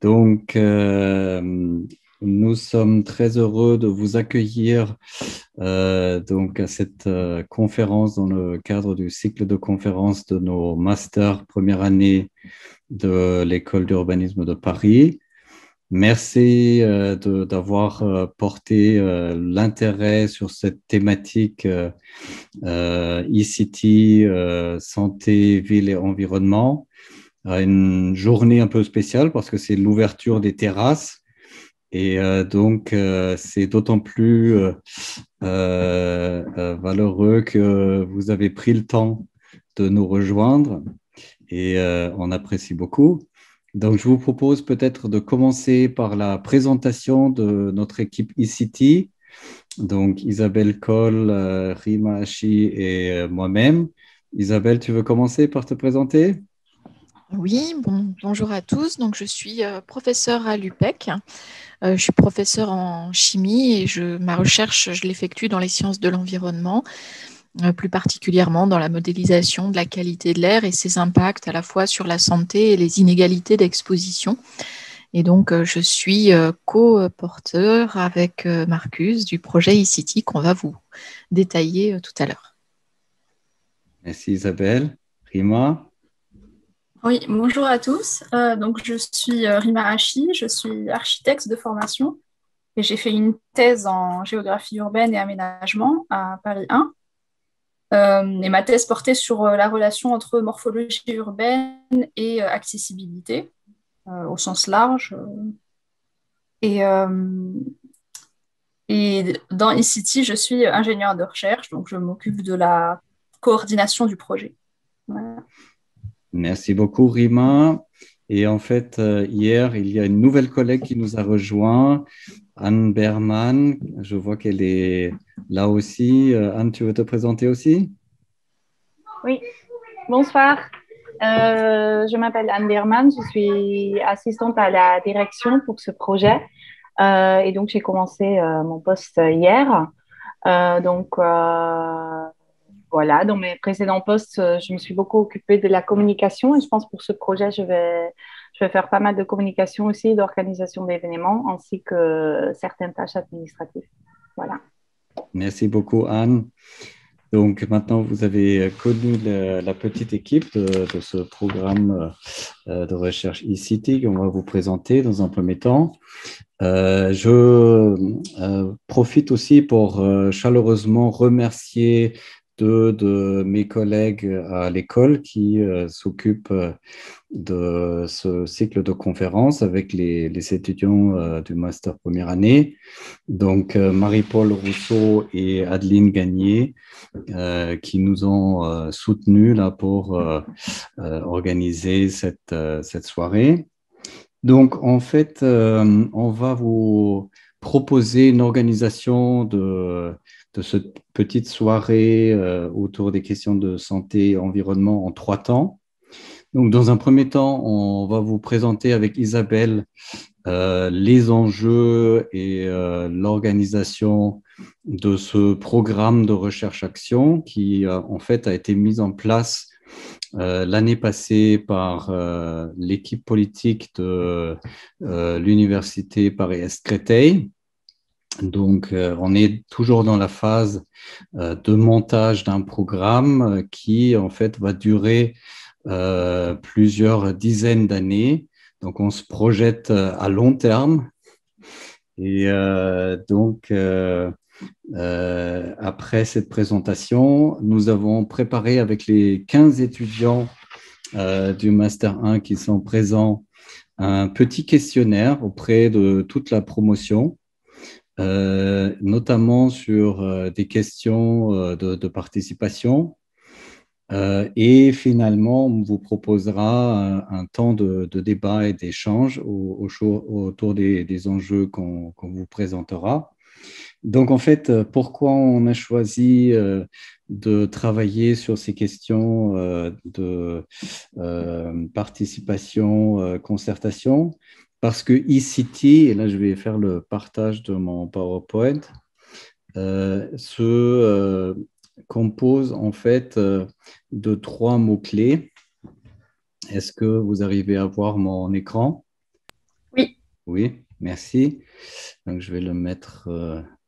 Donc, nous sommes très heureux de vous accueillir donc à cette conférence dans le cadre du cycle de conférences de nos masters première année de l'École d'urbanisme de Paris. Merci d'avoir porté l'intérêt sur cette thématique e-city, santé, ville et environnement. Une journée un peu spéciale parce que c'est l'ouverture des terrasses et donc c'est d'autant plus valeureux que vous avez pris le temps de nous rejoindre et on apprécie beaucoup. Donc je vous propose peut-être de commencer par la présentation de notre équipe e-city, donc Isabelle Coll, Rima Hachi et moi-même. Isabelle, tu veux commencer par te présenter? Oui, bonjour à tous. Donc, je suis professeure à l'UPEC. Je suis professeure en chimie et ma recherche, je l'effectue dans les sciences de l'environnement, plus particulièrement dans la modélisation de la qualité de l'air et ses impacts à la fois sur la santé et les inégalités d'exposition. Et donc, je suis co-porteur avec Marcus du projet e-city qu'on va vous détailler tout à l'heure. Merci Isabelle. Rima? Oui, bonjour à tous. Donc, je suis Rima Hachi, je suis architecte de formation et j'ai fait une thèse en géographie urbaine et aménagement à Paris 1. Et ma thèse portait sur la relation entre morphologie urbaine et accessibilité au sens large. Et, euh, et dans eCity, je suis ingénieure de recherche, donc je m'occupe de la coordination du projet. Voilà. Merci beaucoup, Rima. Et en fait, hier, il y a une nouvelle collègue qui nous a rejoint, Anne Berman. Je vois qu'elle est là aussi. Anne, tu veux te présenter aussi? Oui, bonsoir. Je m'appelle Anne Berman, je suis assistante à la direction pour ce projet. Et donc, j'ai commencé mon poste hier. Voilà, dans mes précédents postes, je me suis beaucoup occupée de la communication et je pense pour ce projet, je vais faire pas mal de communication aussi, d'organisation d'événements ainsi que certaines tâches administratives. Voilà. Merci beaucoup, Anne. Donc maintenant, vous avez connu la petite équipe de ce programme de recherche e-city qu'on va vous présenter dans un premier temps. Je profite aussi pour chaleureusement remercier deux de mes collègues à l'école qui s'occupent de ce cycle de conférences avec les étudiants du master première année. Donc, Marie-Paul Rousseau et Adeline Gagné qui nous ont soutenus là pour organiser cette soirée. Donc, en fait, on va vous proposer une organisation de cette petite soirée autour des questions de santé et environnement en 3 temps. Donc, dans un premier temps, on va vous présenter avec Isabelle les enjeux et l'organisation de ce programme de recherche-action qui, en fait, a été mis en place l'année passée par l'équipe politique de l'Université Paris-Est Créteil. Donc, on est toujours dans la phase de montage d'un programme qui, en fait, va durer plusieurs dizaines d'années. Donc, on se projette à long terme. Et après cette présentation, nous avons préparé avec les 15 étudiants du Master 1 qui sont présents un petit questionnaire auprès de toute la promotion, notamment sur des questions de participation. Et finalement, on vous proposera un temps de débat et d'échange autour des enjeux qu'on vous présentera. Donc, en fait, pourquoi on a choisi de travailler sur ces questions de participation, concertation? Parce que e-city, et là, je vais faire le partage de mon PowerPoint, se compose en fait de 3 mots-clés. Est-ce que vous arrivez à voir mon écran? Oui, merci. Donc, je vais le mettre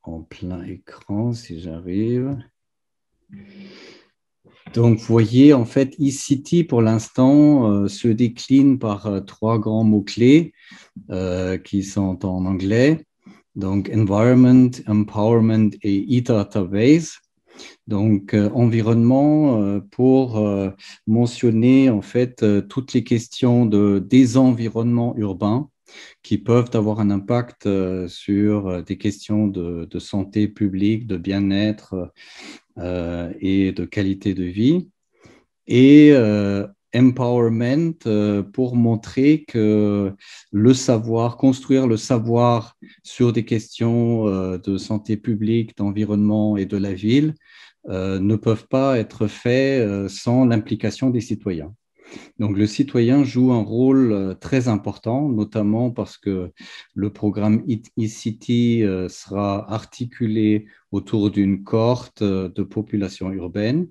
en plein écran si j'arrive. Donc, vous voyez, en fait, eCity, pour l'instant, se décline par trois grands mots-clés qui sont en anglais. Donc, Environment, Empowerment et e-database. Donc, environnement pour mentionner, en fait, toutes les questions de désenvironnement urbain qui peuvent avoir un impact sur des questions de santé publique, de bien-être et de qualité de vie. Et empowerment pour montrer que le savoir, construire le savoir sur des questions de santé publique, d'environnement et de la ville ne peuvent pas être faits sans l'implication des citoyens. Donc, le citoyen joue un rôle très important, notamment parce que le programme eCity sera articulé autour d'une cohorte de population urbaine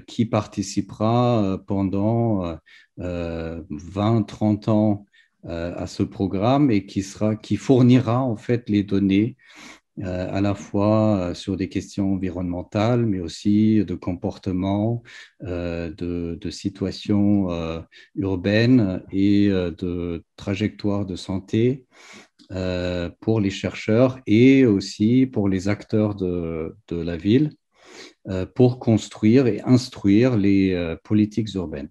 qui participera pendant 20-30 ans à ce programme et qui fournira en fait les données à la fois sur des questions environnementales, mais aussi de comportement, de situations urbaines et de trajectoires de santé pour les chercheurs et aussi pour les acteurs de la ville pour construire et instruire les politiques urbaines.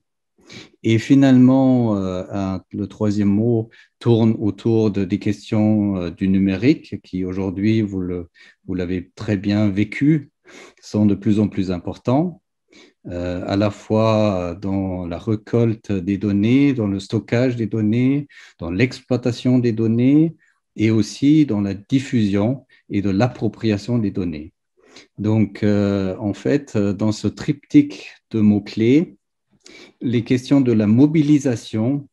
Et finalement, le troisième mot tourne autour des questions du numérique qui aujourd'hui, vous l'avez très bien vécu, sont de plus en plus importants, à la fois dans la récolte des données, dans le stockage des données, dans l'exploitation des données et aussi dans la diffusion et de l'appropriation des données. Donc, en fait, dans ce triptyque de mots-clés, les questions de la mobilisation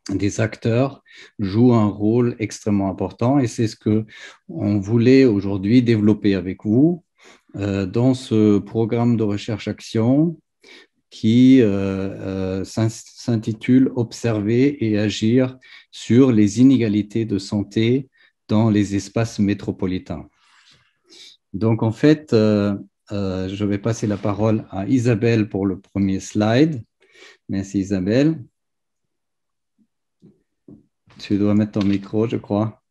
des acteurs jouent un rôle extrêmement important et c'est ce qu'on voulait aujourd'hui développer avec vous dans ce programme de recherche-action qui s'intitule « Observer et agir sur les inégalités de santé dans les espaces métropolitains ». Donc, en fait, je vais passer la parole à Isabelle pour le premier slide. Merci Isabelle. Tu dois mettre ton micro, je crois.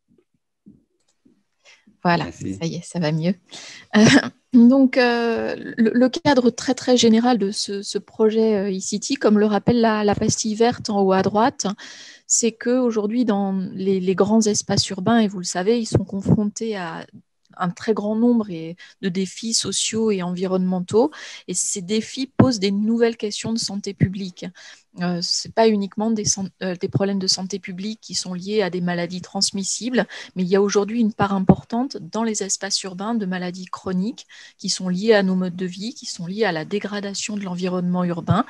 Voilà, merci. Ça y est, ça va mieux. Donc, le cadre très, très général de ce projet eCity, comme le rappelle la pastille verte en haut à droite, c'est qu'aujourd'hui, dans les grands espaces urbains, et vous le savez, ils sont confrontés à un très grand nombre de défis sociaux et environnementaux. Et ces défis posent des nouvelles questions de santé publique. Ce n'est pas uniquement des problèmes de santé publique qui sont liés à des maladies transmissibles, mais il y a aujourd'hui une part importante dans les espaces urbains de maladies chroniques qui sont liées à nos modes de vie, qui sont liées à la dégradation de l'environnement urbain.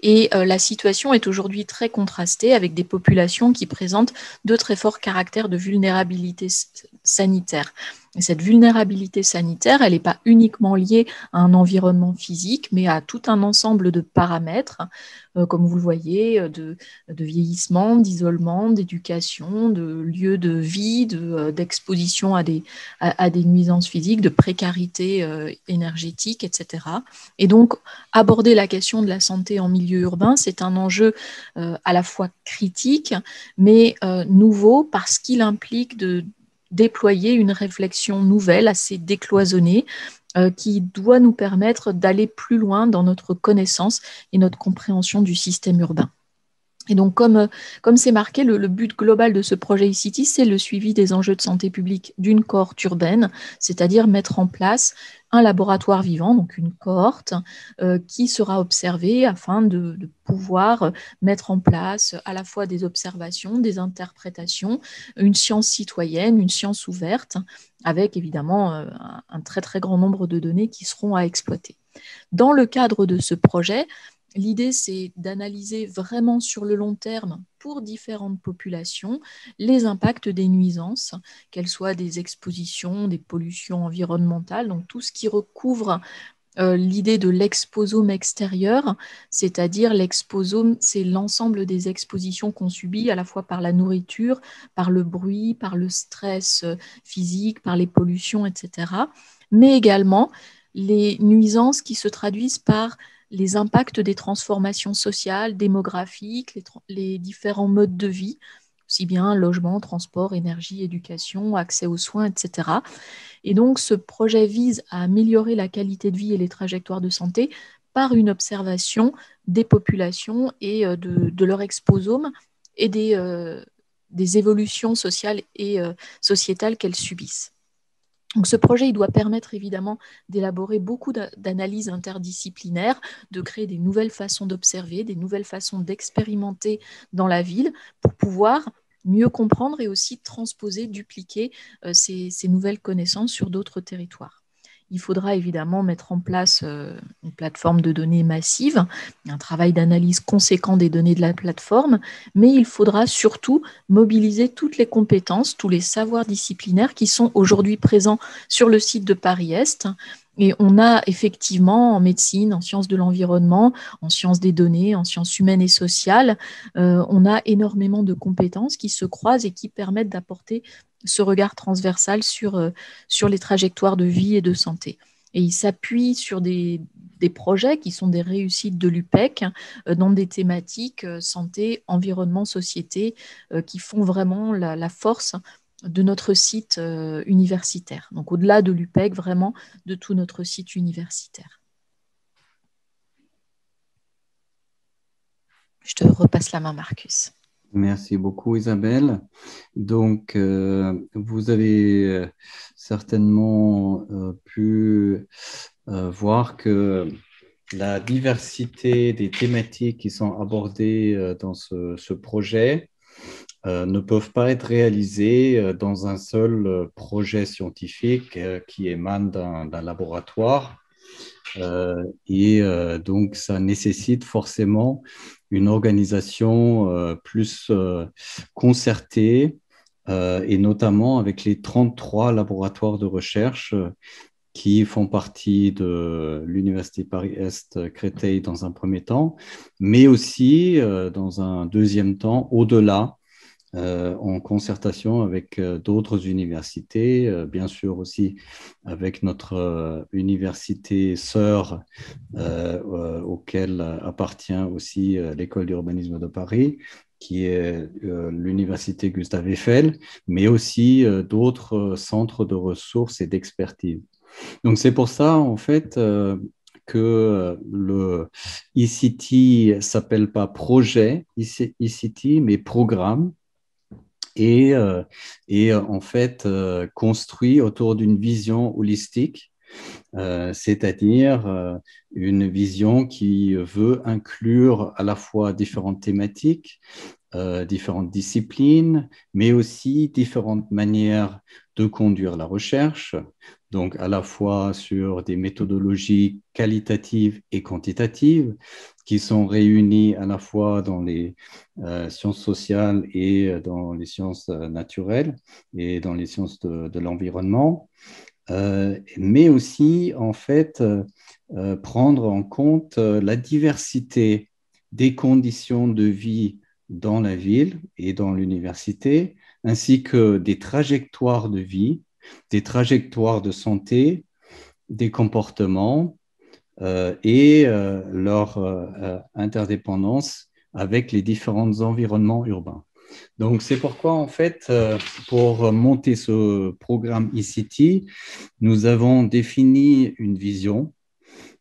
Et la situation est aujourd'hui très contrastée avec des populations qui présentent de très forts caractères de vulnérabilité sanitaire. Et cette vulnérabilité sanitaire, elle n'est pas uniquement liée à un environnement physique, mais à tout un ensemble de paramètres, comme vous le voyez, de vieillissement, d'isolement, d'éducation, de lieux de vie, d'exposition à des nuisances physiques, de précarité énergétique, etc. Et donc, aborder la question de la santé en milieu urbain, c'est un enjeu à la fois critique, mais nouveau parce qu'il implique de déployer une réflexion nouvelle, assez décloisonnée, qui doit nous permettre d'aller plus loin dans notre connaissance et notre compréhension du système urbain. Et donc, comme c'est marqué, le but global de ce projet eCity, c'est le suivi des enjeux de santé publique d'une cohorte urbaine, c'est-à-dire mettre en place un laboratoire vivant, donc une cohorte, qui sera observée afin de pouvoir mettre en place à la fois des observations, des interprétations, une science citoyenne, une science ouverte, avec évidemment un très très grand nombre de données qui seront à exploiter. Dans le cadre de ce projet, l'idée, c'est d'analyser vraiment sur le long terme, pour différentes populations, les impacts des nuisances, qu'elles soient des expositions, des pollutions environnementales, donc tout ce qui recouvre l'idée de l'exposome extérieur, c'est-à-dire l'exposome, c'est l'ensemble des expositions qu'on subit à la fois par la nourriture, par le bruit, par le stress physique, par les pollutions, etc., mais également les nuisances qui se traduisent par les impacts des transformations sociales, démographiques, les différents modes de vie, aussi bien logement, transport, énergie, éducation, accès aux soins, etc. Et donc, ce projet vise à améliorer la qualité de vie et les trajectoires de santé par une observation des populations et de leur exposome et des évolutions sociales et sociétales qu'elles subissent. Donc, ce projet il doit permettre évidemment d'élaborer beaucoup d'analyses interdisciplinaires, de créer des nouvelles façons d'observer, des nouvelles façons d'expérimenter dans la ville pour pouvoir mieux comprendre et aussi transposer, dupliquer ces nouvelles connaissances sur d'autres territoires. Il faudra évidemment mettre en place une plateforme de données massive, un travail d'analyse conséquent des données de la plateforme, mais il faudra surtout mobiliser toutes les compétences, tous les savoirs disciplinaires qui sont aujourd'hui présents sur le site de Paris-Est. Et on a effectivement en médecine, en sciences de l'environnement, en sciences des données, en sciences humaines et sociales, on a énormément de compétences qui se croisent et qui permettent d'apporter ce regard transversal sur les trajectoires de vie et de santé. Et il s'appuie sur des projets qui sont des réussites de l'UPEC dans des thématiques santé, environnement, société qui font vraiment la force de notre site universitaire. Donc au-delà de l'UPEC, vraiment de tout notre site universitaire. Je te repasse la main, Marcus. Merci beaucoup, Isabelle. Donc, vous avez certainement pu voir que la diversité des thématiques qui sont abordées dans ce projet ne peuvent pas être réalisées dans un seul projet scientifique qui émane d'un laboratoire. Donc, ça nécessite forcément une organisation plus concertée et notamment avec les 33 laboratoires de recherche qui font partie de l'Université Paris-Est Créteil dans un premier temps, mais aussi dans un deuxième temps, au-delà, en concertation avec d'autres universités, bien sûr aussi avec notre université sœur auquel appartient aussi l'École d'urbanisme de Paris, qui est l'université Gustave Eiffel, mais aussi d'autres centres de ressources et d'expertise. Donc c'est pour ça en fait que le ECT s'appelle pas projet ECT, mais programme. Et en fait construit autour d'une vision holistique, c'est-à-dire une vision qui veut inclure à la fois différentes thématiques, différentes disciplines, mais aussi différentes manières de conduire la recherche, donc à la fois sur des méthodologies qualitatives et quantitatives qui sont réunies à la fois dans les sciences sociales et dans les sciences naturelles et dans les sciences de l'environnement, mais aussi en fait prendre en compte la diversité des conditions de vie dans la ville et dans l'université, ainsi que des trajectoires de vie, des trajectoires de santé, des comportements et leur interdépendance avec les différents environnements urbains. Donc, c'est pourquoi, en fait, pour monter ce programme ECT, nous avons défini une vision,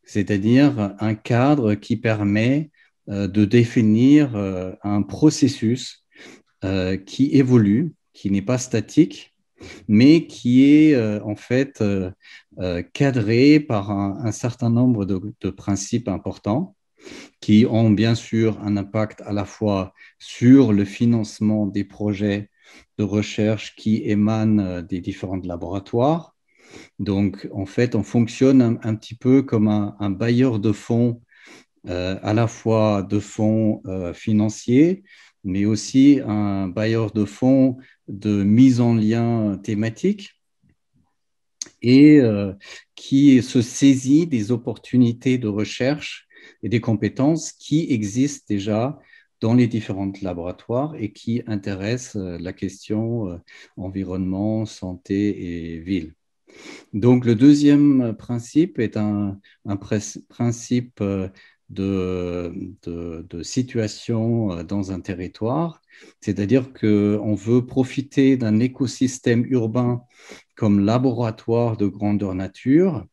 c'est-à-dire un cadre qui permet de définir un processus qui évolue, qui n'est pas statique, mais qui est en fait cadré par un certain nombre de principes importants qui ont bien sûr un impact à la fois sur le financement des projets de recherche qui émanent des différents laboratoires. Donc, en fait, on fonctionne un petit peu comme un bailleur de fonds, à la fois de fonds financiers, mais aussi un bailleur de fonds de mise en lien thématique. et qui se saisit des opportunités de recherche et des compétences qui existent déjà dans les différents laboratoires et qui intéressent la question environnement, santé et ville. Donc, le deuxième principe est un principe de situation dans un territoire, c'est-à-dire qu'on veut profiter d'un écosystème urbain comme laboratoire de grandeur nature.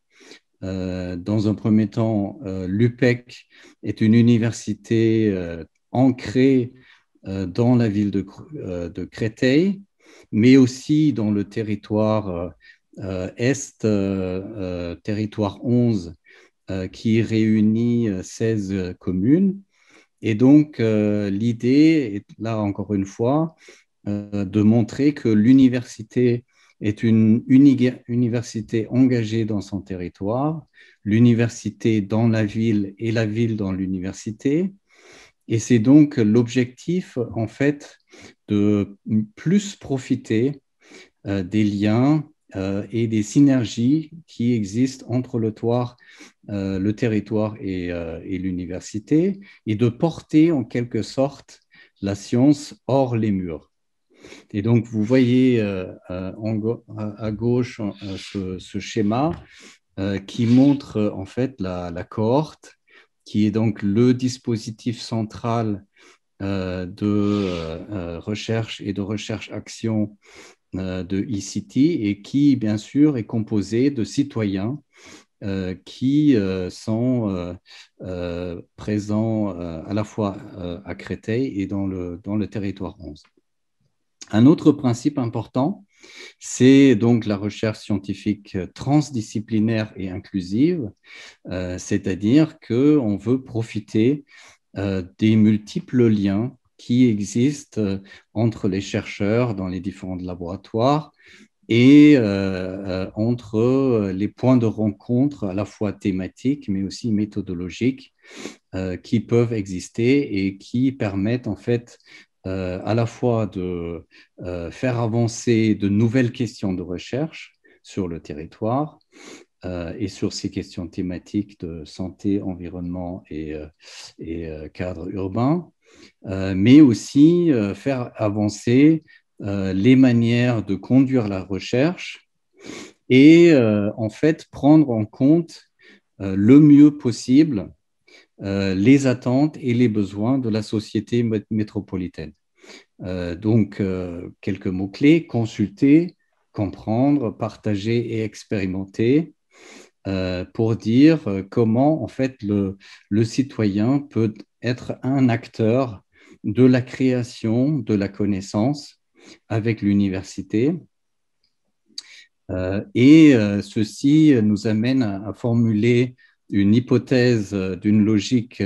Dans un premier temps, l'UPEC est une université ancrée dans la ville de Créteil, mais aussi dans le territoire Est, territoire 11, qui réunit 16 communes. Et donc, l'idée est là, encore une fois, de montrer que l'université est une université engagée dans son territoire, l'université dans la ville et la ville dans l'université. Et c'est donc l'objectif, en fait, de plus profiter des liens et des synergies qui existent entre le territoire et l'université, et de porter en quelque sorte la science hors les murs. Et donc, vous voyez à gauche ce schéma qui montre en fait la cohorte, qui est donc le dispositif central de recherche et de recherche-action de eCity et qui, bien sûr, est composé de citoyens qui sont présents à la fois à Créteil et dans le territoire 11. Un autre principe important, c'est donc la recherche scientifique transdisciplinaire et inclusive, c'est-à-dire qu'on veut profiter des multiples liens qui existent entre les chercheurs dans les différents laboratoires et entre les points de rencontre à la fois thématiques mais aussi méthodologiques qui peuvent exister et qui permettent en fait à la fois de faire avancer de nouvelles questions de recherche sur le territoire et sur ces questions thématiques de santé, environnement et cadre urbain, mais aussi faire avancer les manières de conduire la recherche et en fait prendre en compte le mieux possible les attentes et les besoins de la société métropolitaine. Donc, quelques mots-clés: consulter, comprendre, partager et expérimenter, pour dire comment, en fait, le citoyen peut être un acteur de la création de la connaissance avec l'université. Ceci nous amène à formuler une hypothèse d'une logique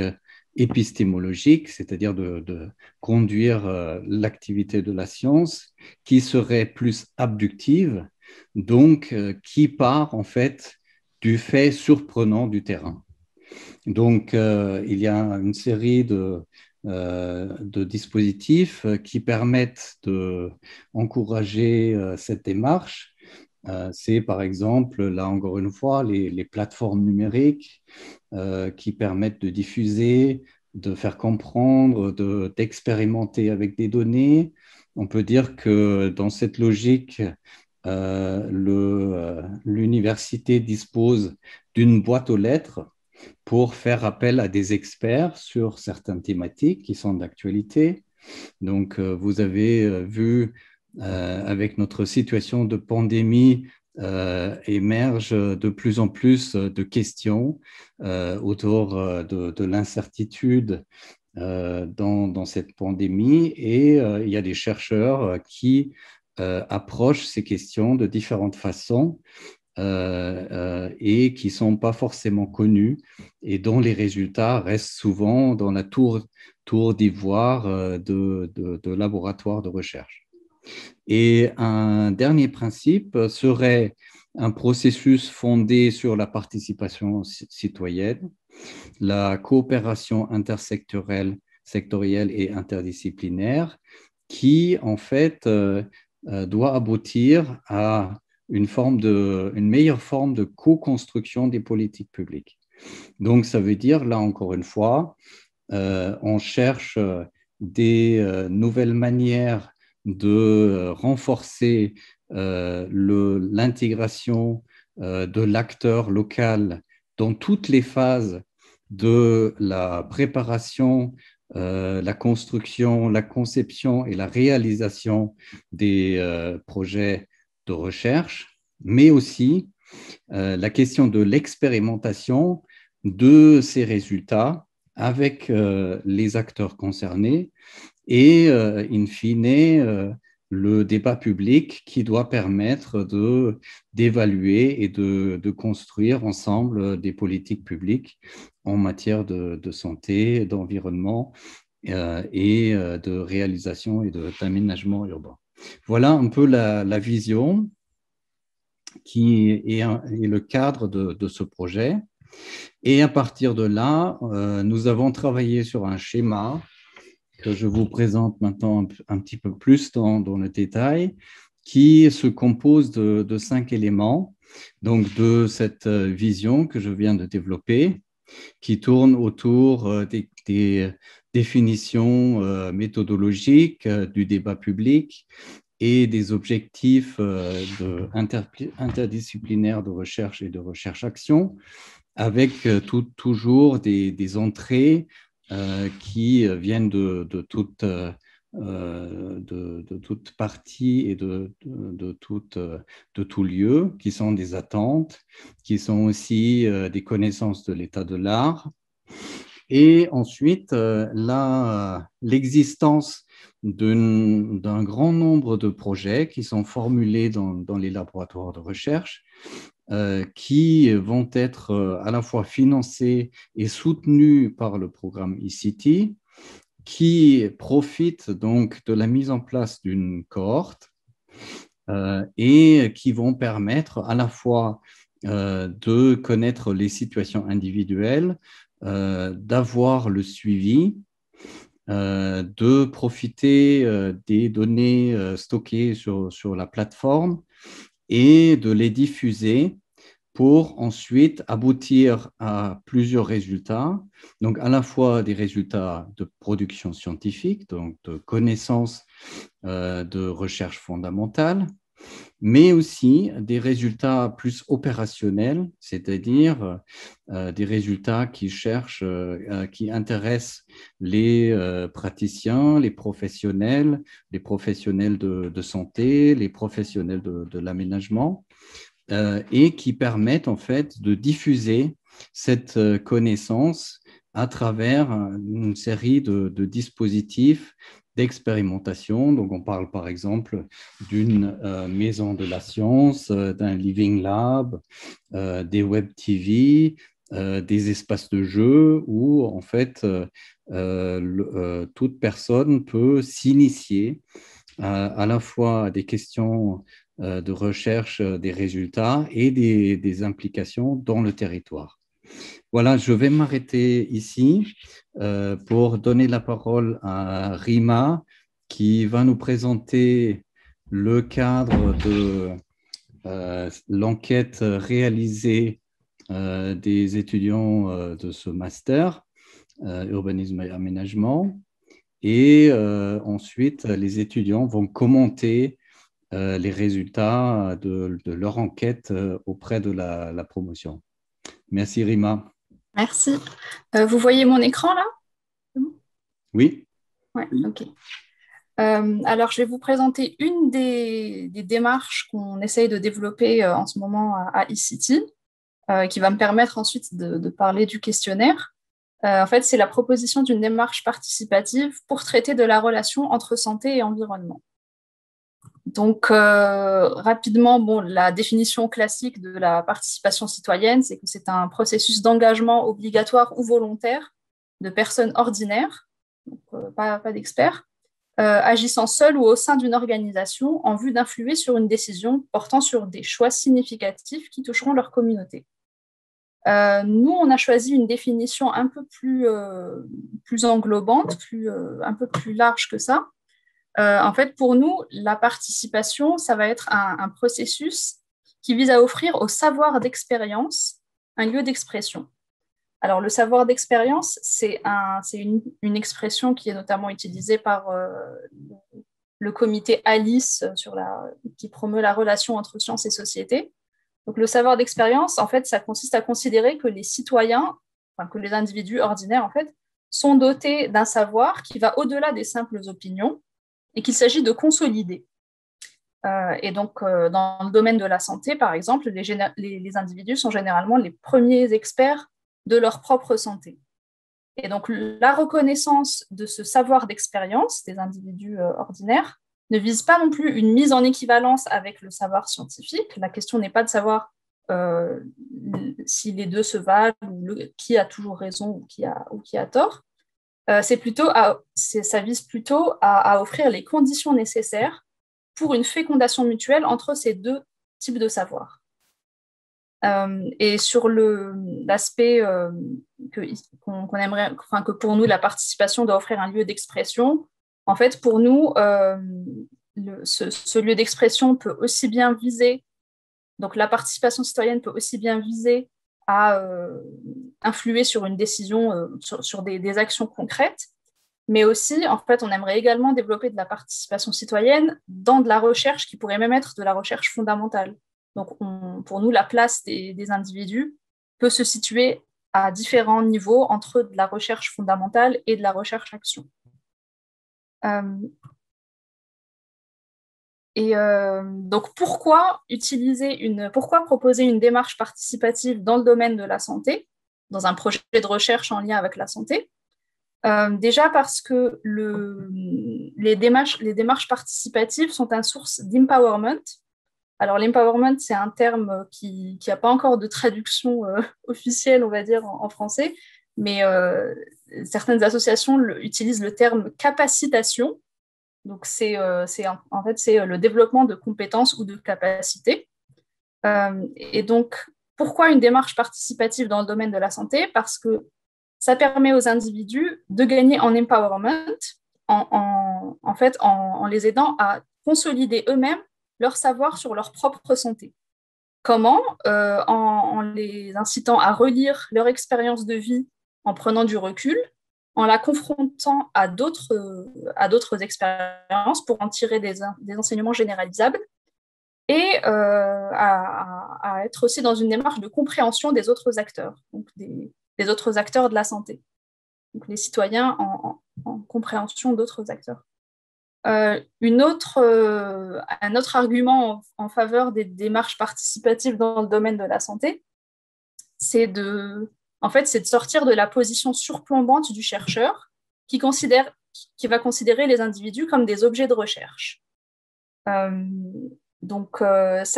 épistémologique, c'est-à-dire de conduire l'activité de la science, qui serait plus abductive, donc qui part en fait du fait surprenant du terrain. Donc, il y a une série de dispositifs qui permettent d'encourager cette démarche. C'est par exemple, là encore une fois, les plateformes numériques qui permettent de diffuser, de faire comprendre, d'expérimenter avec des données. On peut dire que dans cette logique, l'université dispose d'une boîte aux lettres pour faire appel à des experts sur certaines thématiques qui sont d'actualité. Donc, vous avez vu avec notre situation de pandémie, émergent de plus en plus de questions autour de l'incertitude dans cette pandémie. Et il y a des chercheurs qui approchent ces questions de différentes façons et qui ne sont pas forcément connus et dont les résultats restent souvent dans la tour d'ivoire de laboratoires de recherche. Et un dernier principe serait un processus fondé sur la participation citoyenne, la coopération intersectorielle et interdisciplinaire, qui en fait doit aboutir à une meilleure forme de co-construction des politiques publiques. Donc, ça veut dire, là encore une fois, on cherche des nouvelles manières de renforcer l'intégration de l'acteur local dans toutes les phases de la préparation, la construction, la conception et la réalisation des projets de recherche, mais aussi la question de l'expérimentation de ces résultats avec les acteurs concernés et, in fine, le débat public qui doit permettre d'évaluer et de construire ensemble des politiques publiques en matière de santé, d'environnement et de réalisation et d'aménagement urbain. Voilà un peu la vision qui est le cadre de ce projet. Et à partir de là, nous avons travaillé sur un schéma que je vous présente maintenant un petit peu plus dans le détail, qui se compose de 5 éléments, donc de cette vision que je viens de développer, qui tourne autour des définitions méthodologiques du débat public et des objectifs interdisciplinaires de recherche et de recherche-action, avec toujours des entrées qui viennent de toute partie et de tout lieu, qui sont des attentes, qui sont aussi des connaissances de l'état de l'art. Et ensuite, l'existence d'un grand nombre de projets qui sont formulés dans les laboratoires de recherche, qui vont être à la fois financés et soutenus par le programme eCity, qui profitent donc de la mise en place d'une cohorte et qui vont permettre à la fois de connaître les situations individuelles, d'avoir le suivi, de profiter des données stockées sur la plateforme et de les diffuser pour ensuite aboutir à plusieurs résultats, donc à la fois des résultats de production scientifique, donc de connaissances de recherche fondamentale, mais aussi des résultats plus opérationnels, c'est-à-dire des résultats qui qui intéressent les praticiens, les professionnels de santé, les professionnels de l'aménagement, et qui permettent en fait de diffuser cette connaissance à travers une série de dispositifs d'expérimentation. Donc, on parle par exemple d'une maison de la science, d'un Living Lab, des Web TV, des espaces de jeu où en fait toute personne peut s'initier à la fois à des questions de recherche des résultats et des implications dans le territoire. Voilà, je vais m'arrêter ici pour donner la parole à Rima qui va nous présenter le cadre de l'enquête réalisée des étudiants de ce master, urbanisme et aménagement. Et ensuite, les étudiants vont commenter les résultats de leur enquête auprès de la promotion. Merci Rima. Merci. Vous voyez mon écran là? Oui. Ouais, ok. Alors, je vais vous présenter une des démarches qu'on essaye de développer en ce moment à eCity, qui va me permettre ensuite de parler du questionnaire. En fait, c'est la proposition d'une démarche participative pour traiter de la relation entre santé et environnement. Donc, rapidement, la définition classique de la participation citoyenne, c'est que c'est un processus d'engagement obligatoire ou volontaire de personnes ordinaires, donc, pas d'experts, agissant seules ou au sein d'une organisation en vue d'influer sur une décision portant sur des choix significatifs qui toucheront leur communauté. Nous, on a choisi une définition un peu plus englobante, un peu plus large que ça. En fait, pour nous, la participation, ça va être un processus qui vise à offrir au savoir d'expérience un lieu d'expression. Alors, le savoir d'expérience, c'est une expression qui est notamment utilisée par le comité ALICE qui promeut la relation entre sciences et société. Donc, le savoir d'expérience, en fait, ça consiste à considérer que les citoyens, que les individus ordinaires, en fait, sont dotés d'un savoir qui va au-delà des simples opinions et qu'il s'agit de consolider. Et donc, dans le domaine de la santé, par exemple, les individus sont généralement les premiers experts de leur propre santé. Et donc, la reconnaissance de ce savoir d'expérience des individus ordinaires ne vise pas non plus une mise en équivalence avec le savoir scientifique. La question n'est pas de savoir si les deux se valent ou qui a toujours raison ou qui a tort. Ça vise plutôt à offrir les conditions nécessaires pour une fécondation mutuelle entre ces deux types de savoir. Et sur l'aspect qu'on aimerait, que pour nous, la participation doit offrir un lieu d'expression, en fait, pour nous, ce lieu d'expression peut aussi bien viser, donc la participation citoyenne peut aussi bien viser à influer sur une décision, sur des actions concrètes, mais aussi, en fait, on aimerait également développer de la participation citoyenne dans de la recherche qui pourrait même être de la recherche fondamentale. Donc, pour nous, la place des individus peut se situer à différents niveaux entre de la recherche fondamentale et de la recherche-action. Donc, pourquoi proposer une démarche participative dans le domaine de la santé, dans un projet de recherche en lien avec la santé? Déjà parce que les démarches participatives sont une source d'empowerment. Alors, l'empowerment, c'est un terme qui n'a pas encore de traduction officielle, on va dire, en français, mais certaines associations utilisent le terme capacitation. Donc, c'est le développement de compétences ou de capacités. Et donc, pourquoi une démarche participative dans le domaine de la santé? Parce que ça permet aux individus de gagner en empowerment, en les aidant à consolider eux-mêmes leur savoir sur leur propre santé. Comment? En les incitant à relire leur expérience de vie en prenant du recul, en la confrontant à d'autres expériences pour en tirer des enseignements généralisables et à être aussi dans une démarche de compréhension des autres acteurs, donc des autres acteurs de la santé, donc les citoyens en compréhension d'autres acteurs. Un autre argument en faveur des démarches participatives dans le domaine de la santé, c'est de sortir de la position surplombante du chercheur qui va considérer les individus comme des objets de recherche. Ça,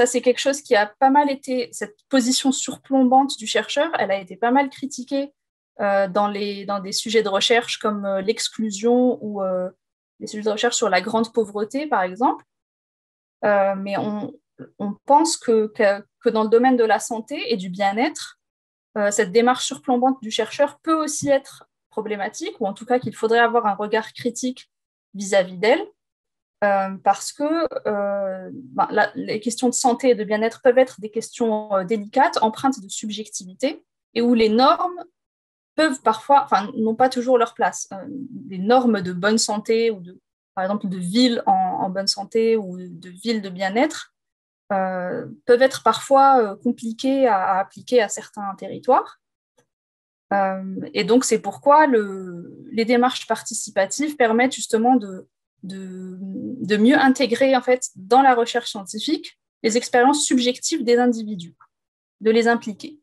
c'est quelque chose qui a pas mal été, cette position surplombante du chercheur, elle a été pas mal critiquée dans des sujets de recherche comme l'exclusion ou des sujets de recherche sur la grande pauvreté, par exemple. Mais on pense que dans le domaine de la santé et du bien-être, cette démarche surplombante du chercheur peut aussi être problématique, ou en tout cas qu'il faudrait avoir un regard critique vis-à-vis d'elle, parce que les questions de santé et de bien-être peuvent être des questions délicates, empreintes de subjectivité, et où les normes peuvent parfois, n'ont pas toujours leur place. Des normes de bonne santé, ou par exemple de ville en bonne santé, ou de ville de bien-être, peuvent être parfois compliquées à appliquer à certains territoires. Et donc, c'est pourquoi les démarches participatives permettent justement de mieux intégrer, en fait, dans la recherche scientifique, les expériences subjectives des individus, de les impliquer.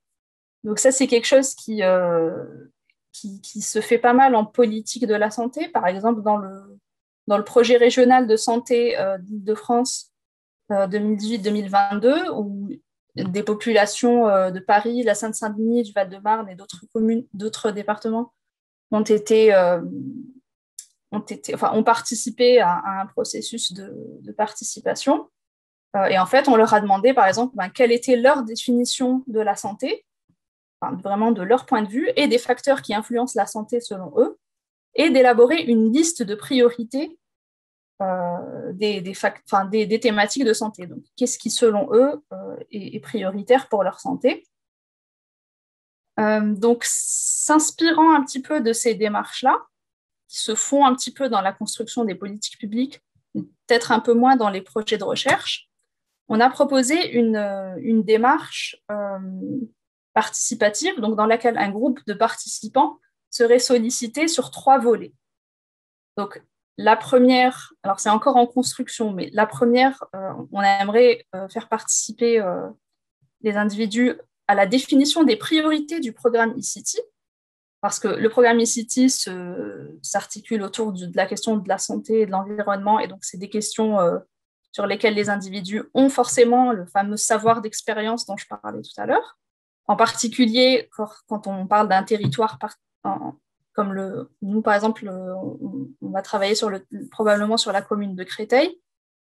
Donc ça, c'est quelque chose qui se fait pas mal en politique de la santé. Par exemple, dans le projet régional de santé d'Île-de-France 2018-2022, où des populations de Paris, la Seine-Saint-Denis, du Val-de-Marne et d'autres communes, d'autres départements ont participé à un processus de participation. Et en fait, on leur a demandé, par exemple, quelle était leur définition de la santé, vraiment de leur point de vue, et des facteurs qui influencent la santé selon eux, et d'élaborer une liste de priorités des thématiques de santé. Donc, qu'est-ce qui, selon eux, est prioritaire pour leur santé? Donc, s'inspirant un petit peu de ces démarches-là, qui se font un petit peu dans la construction des politiques publiques, peut-être un peu moins dans les projets de recherche, on a proposé une démarche participative, donc dans laquelle un groupe de participants serait sollicité sur 3 volets. Donc, la première, alors c'est encore en construction, mais la première, on aimerait faire participer les individus à la définition des priorités du programme eCity, parce que le programme eCity s'articule autour de la question de la santé et de l'environnement, et donc c'est des questions sur lesquelles les individus ont forcément le fameux savoir d'expérience dont je parlais tout à l'heure. En particulier, quand on parle d'un territoire comme nous, par exemple, on va travailler probablement sur la commune de Créteil.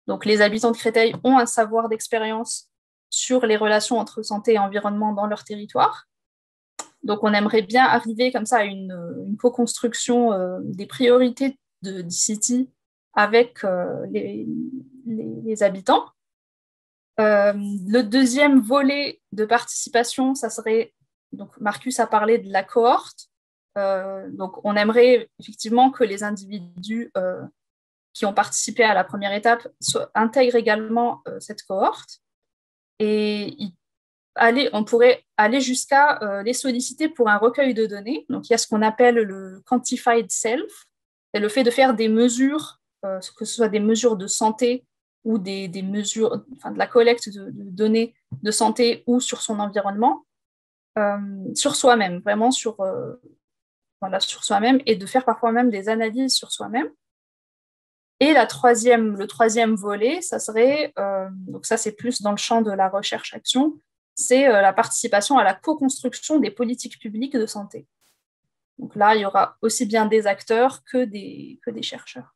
Donc, les habitants de Créteil ont un savoir d'expérience sur les relations entre santé et environnement dans leur territoire. Donc, on aimerait bien arriver comme ça à une co-construction des priorités d'eCity avec les habitants. Le deuxième volet de participation, ça serait, donc Marcus a parlé de la cohorte. Donc, on aimerait effectivement que les individus qui ont participé à la première étape intègrent également cette cohorte. Et on pourrait aller jusqu'à les solliciter pour un recueil de données. Donc, il y a ce qu'on appelle le quantified self, c'est le fait de faire des mesures, que ce soit des mesures de santé ou des mesures, de la collecte de données de santé ou sur son environnement, sur soi-même, vraiment sur soi-même, et de faire parfois même des analyses sur soi-même. Et le troisième volet, ça serait, donc ça c'est plus dans le champ de la recherche-action, c'est la participation à la co-construction des politiques publiques de santé. Donc là, il y aura aussi bien des acteurs que des chercheurs.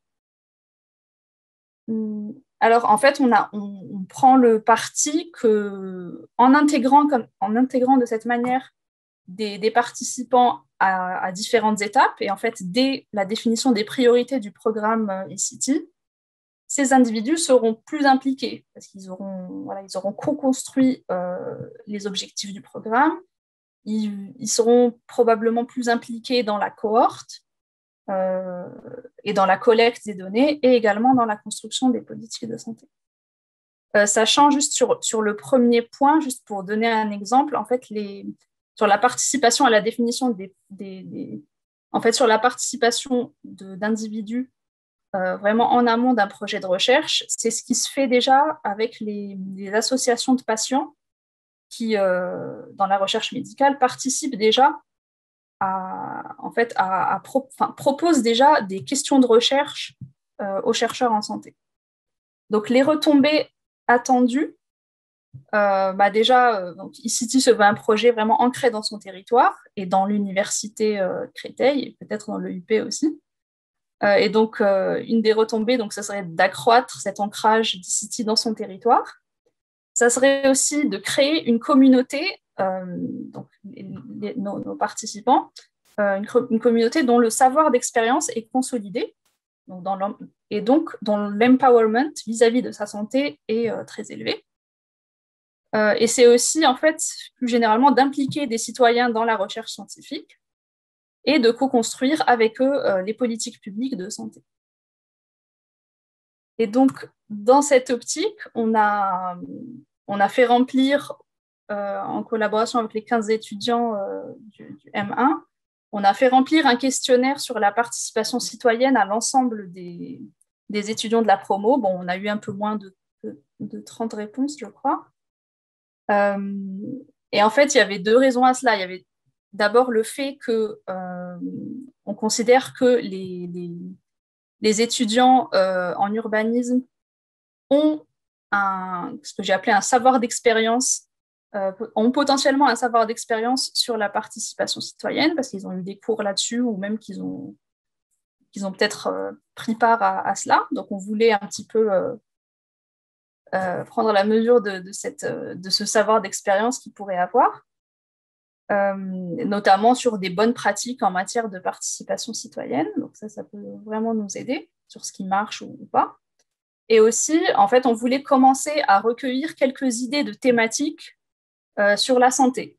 Alors, en fait, on prend le parti qu'en intégrant de cette manière des participants à différentes étapes, et en fait, dès la définition des priorités du programme eCity, ces individus seront plus impliqués, parce qu'ils auront co-construit les objectifs du programme, ils seront probablement plus impliqués dans la cohorte, et dans la collecte des données, et également dans la construction des politiques de santé. Sachant juste sur le premier point, juste pour donner un exemple, en fait, sur la participation à la définition sur la participation d'individus vraiment en amont d'un projet de recherche, c'est ce qui se fait déjà avec les associations de patients qui, dans la recherche médicale, participent déjà propose déjà des questions de recherche aux chercheurs en santé. Donc, les retombées attendues, donc, eCity se veut un projet vraiment ancré dans son territoire et dans l'université Créteil, et peut-être dans le UP aussi. Et donc, une des retombées, donc, ça serait d'accroître cet ancrage d'eCity dans son territoire. Ça serait aussi de créer une communauté, donc nos participants, une communauté dont le savoir d'expérience est consolidé, et donc dont l'empowerment vis-à-vis de sa santé est très élevé. Et c'est aussi, en fait, plus généralement, d'impliquer des citoyens dans la recherche scientifique et de co-construire avec eux les politiques publiques de santé. Et donc, dans cette optique, on a fait remplir, en collaboration avec les 15 étudiants du M1, on a fait remplir un questionnaire sur la participation citoyenne à l'ensemble des étudiants de la promo. Bon, on a eu un peu moins de 30 réponses, je crois. Et en fait, il y avait 2 raisons à cela. Il y avait d'abord le fait qu'on considère que les étudiants en urbanisme ont ce que j'ai appelé un savoir d'expérience, ont potentiellement un savoir d'expérience sur la participation citoyenne, parce qu'ils ont eu des cours là-dessus, ou même qu'ils ont peut-être pris part à cela. Donc, on voulait un petit peu prendre la mesure de ce savoir d'expérience qu'ils pourraient avoir, notamment sur des bonnes pratiques en matière de participation citoyenne. Donc ça peut vraiment nous aider sur ce qui marche ou pas. Et aussi, en fait, on voulait commencer à recueillir quelques idées de thématiques sur la santé.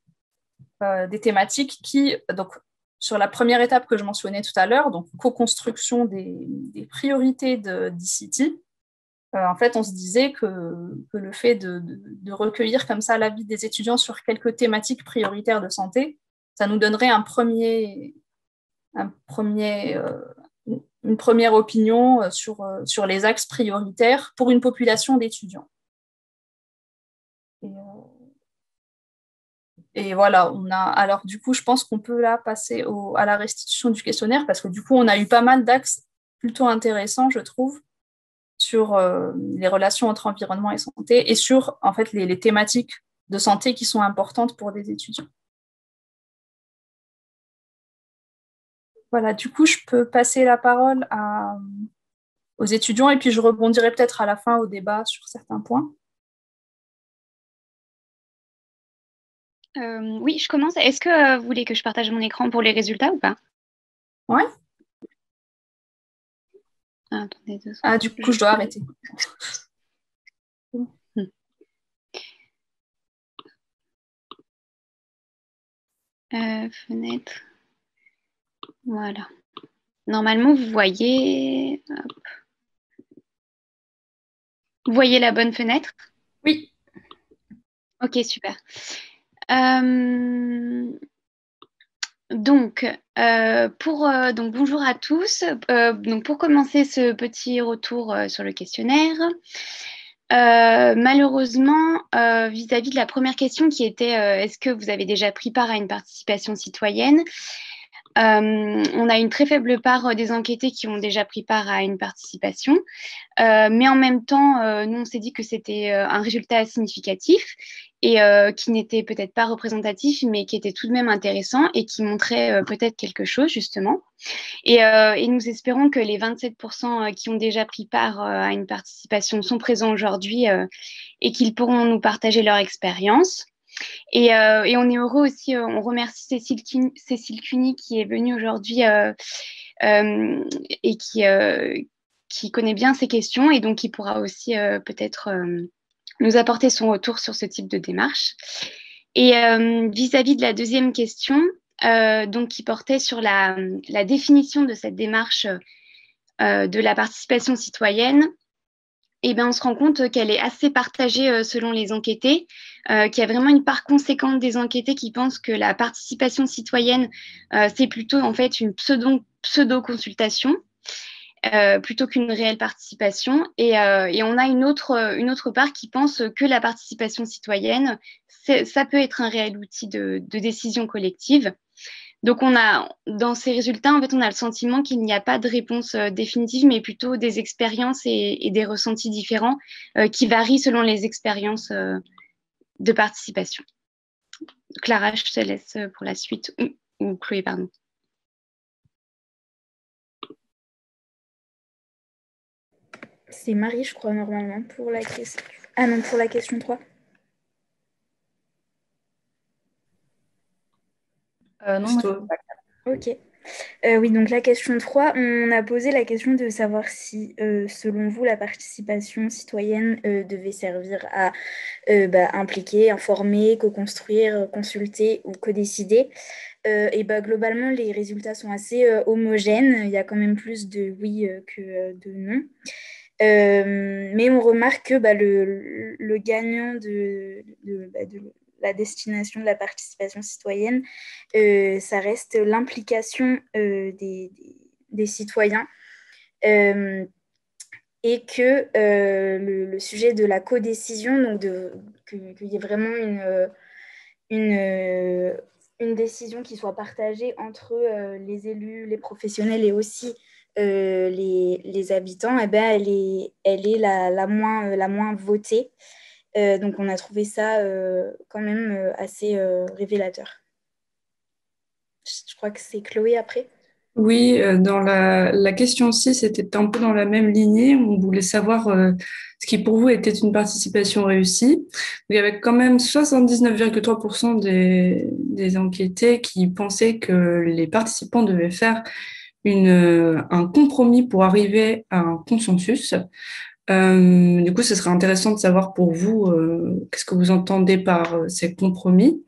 Des thématiques qui, donc, sur la première étape que je mentionnais tout à l'heure, donc co-construction des priorités d'e-City, en fait, on se disait que le fait de recueillir comme ça l'avis des étudiants sur quelques thématiques prioritaires de santé, ça nous donnerait une première opinion sur les axes prioritaires pour une population d'étudiants. Et voilà, alors du coup, je pense qu'on peut là passer à la restitution du questionnaire parce que du coup, on a eu pas mal d'axes plutôt intéressants, je trouve, sur les relations entre environnement et santé et sur en fait les thématiques de santé qui sont importantes pour des étudiants. Voilà, du coup, je peux passer la parole aux étudiants et puis je rebondirai peut-être à la fin au débat sur certains points. Oui, je commence. Est-ce que vous voulez que je partage mon écran pour les résultats ou pas? Ouais. Attendez 2 secondes. Ah, du coup, je dois arrêter. Fenêtre. Voilà. Normalement, vous voyez... Hop. Vous voyez la bonne fenêtre? Oui. Ok, super. Donc, bonjour à tous. Donc, pour commencer ce petit retour sur le questionnaire, malheureusement, vis-à-vis de la première question qui était est-ce que vous avez déjà pris part à une participation citoyenne? On a une très faible part des enquêtés qui ont déjà pris part à une participation, mais en même temps, nous on s'est dit que c'était un résultat significatif et qui n'était peut-être pas représentatif, mais qui était tout de même intéressant et qui montrait peut-être quelque chose justement. Et nous espérons que les 27% qui ont déjà pris part à une participation sont présents aujourd'hui et qu'ils pourront nous partager leur expérience. Et on est heureux aussi, on remercie Cécile Cuny qui est venue aujourd'hui et qui connaît bien ces questions et donc qui pourra aussi peut-être nous apporter son retour sur ce type de démarche. Et vis-à-vis de la deuxième question, donc qui portait sur la définition de cette démarche de la participation citoyenne, eh bien, on se rend compte qu'elle est assez partagée selon les enquêtés, qu'il y a vraiment une part conséquente des enquêtés qui pensent que la participation citoyenne, c'est plutôt en fait une pseudo-consultation, plutôt qu'une réelle participation. Et on a une autre part qui pense que la participation citoyenne, ça peut être un réel outil de décision collective. Donc, dans ces résultats, en fait, on a le sentiment qu'il n'y a pas de réponse définitive, mais plutôt des expériences et des ressentis différents qui varient selon les expériences de participation. Clara, je te laisse pour la suite, ou Chloé, pardon. C'est Marie, je crois, normalement, pour la question... Ah non, pour la question 3. Non, moi, Ok. Oui, donc la question 3, on a posé la question de savoir si, selon vous, la participation citoyenne devait servir à impliquer, informer, co-construire, consulter ou co-décider. Et globalement, les résultats sont assez homogènes. Il y a quand même plus de oui que de non. Mais on remarque que le gagnant de la destination de la participation citoyenne, ça reste l'implication des citoyens et que le sujet de la codécision, donc qu'il y ait vraiment une décision qui soit partagée entre les élus, les professionnels et aussi les habitants, eh ben, elle est la moins votée. Donc, on a trouvé ça quand même assez révélateur. Je crois que c'est Chloé après. Oui, dans la question 6, c'était un peu dans la même lignée. On voulait savoir ce qui pour vous était une participation réussie. Il y avait quand même 79,3% des enquêtés qui pensaient que les participants devaient faire un compromis pour arriver à un consensus. Du coup, ce serait intéressant de savoir pour vous qu'est-ce que vous entendez par ces compromis.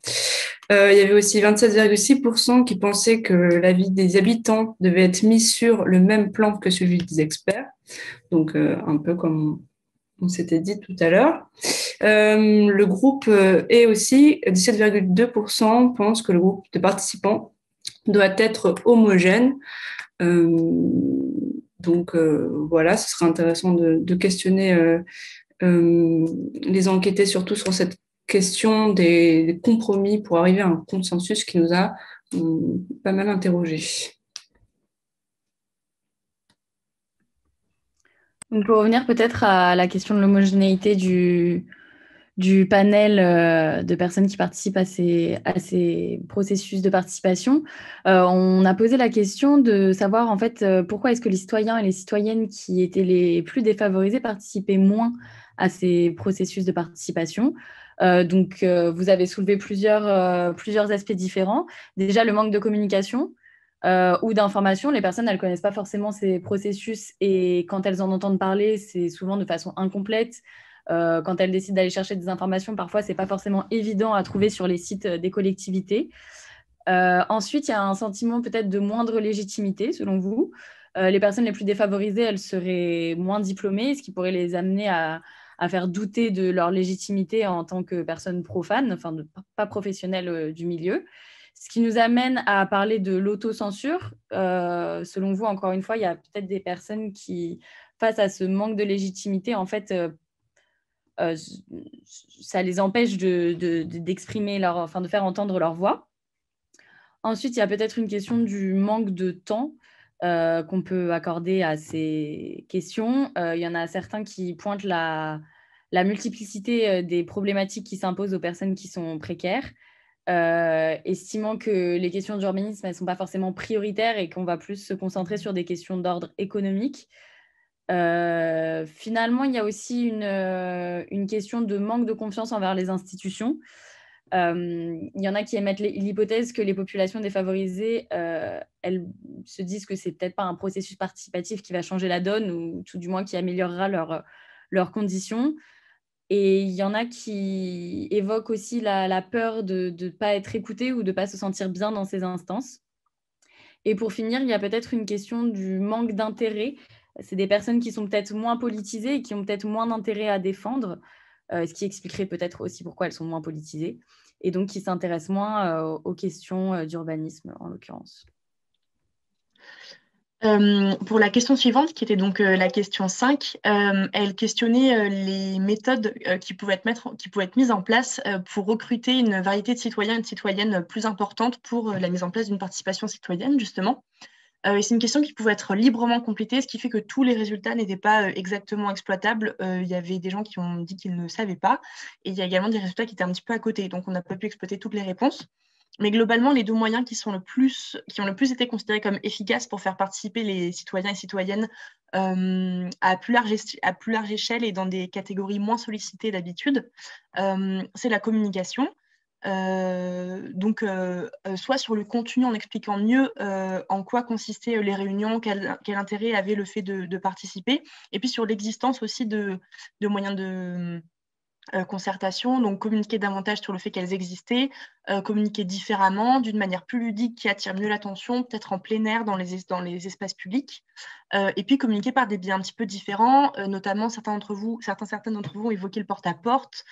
Il y avait aussi 27,6% qui pensaient que l'avis des habitants devait être mis sur le même plan que celui des experts, donc un peu comme on s'était dit tout à l'heure. Le groupe est aussi, 17,2% pensent que le groupe de participants doit être homogène. Donc voilà, ce serait intéressant de questionner les enquêter surtout sur cette question des compromis pour arriver à un consensus qui nous a pas mal interrogés. Donc pour revenir peut-être à la question de l'homogénéité du panel de personnes qui participent à ces processus de participation, on a posé la question de savoir en fait pourquoi est-ce que les citoyens et les citoyennes qui étaient les plus défavorisés participaient moins à ces processus de participation. Donc vous avez soulevé plusieurs aspects différents. Déjà le manque de communication ou d'information. Les personnes, elles ne connaissent pas forcément ces processus et quand elles en entendent parler, c'est souvent de façon incomplète. Quand elles décident d'aller chercher des informations, parfois, ce n'est pas forcément évident à trouver sur les sites des collectivités. Ensuite, il y a un sentiment peut-être de moindre légitimité, selon vous. Les personnes les plus défavorisées, elles seraient moins diplômées, ce qui pourrait les amener à faire douter de leur légitimité en tant que personnes profanes, enfin pas professionnelles du milieu. Ce qui nous amène à parler de l'autocensure. Selon vous, encore une fois, il y a peut-être des personnes qui, face à ce manque de légitimité, en fait, ça les empêche d'exprimer de faire entendre leur voix. Ensuite, il y a peut-être une question du manque de temps qu'on peut accorder à ces questions. Il y en a certains qui pointent la multiplicité des problématiques qui s'imposent aux personnes qui sont précaires, estimant que les questions d'urbanisme, elles ne sont pas forcément prioritaires et qu'on va plus se concentrer sur des questions d'ordre économique. Finalement, il y a aussi une question de manque de confiance envers les institutions. Il y en a qui émettent l'hypothèse que les populations défavorisées, elles se disent que c'est peut-être pas un processus participatif qui va changer la donne ou tout du moins qui améliorera leurs conditions. Et il y en a qui évoquent aussi la peur de ne pas être écoutés ou de ne pas se sentir bien dans ces instances. Et pour finir, il y a peut-être une question du manque d'intérêt. C'est des personnes qui sont peut-être moins politisées et qui ont peut-être moins d'intérêt à défendre, ce qui expliquerait peut-être aussi pourquoi elles sont moins politisées, et donc qui s'intéressent moins aux questions d'urbanisme, en l'occurrence. Pour la question suivante, qui était donc la question 5, elle questionnait les méthodes qui pouvaient être mises en place pour recruter une variété de citoyens et de citoyennes plus importante pour la mise en place d'une participation citoyenne, justement. Et c'est une question qui pouvait être librement complétée, ce qui fait que tous les résultats n'étaient pas exactement exploitables. Il y avait des gens qui ont dit qu'ils ne savaient pas, et il y a également des résultats qui étaient un petit peu à côté, donc on n'a pas pu exploiter toutes les réponses. Mais globalement, les deux moyens qui ont le plus été considérés comme efficaces pour faire participer les citoyens et citoyennes à plus large échelle et dans des catégories moins sollicitées d'habitude, c'est la communication. Soit sur le contenu en expliquant mieux en quoi consistaient les réunions, quel intérêt avait le fait de participer, et puis sur l'existence aussi de moyens de concertation, donc communiquer davantage sur le fait qu'elles existaient, communiquer différemment, d'une manière plus ludique qui attire mieux l'attention, peut-être en plein air dans les espaces publics, et puis communiquer par des biais un petit peu différents, notamment certaines d'entre vous ont évoqué le porte-à-porte,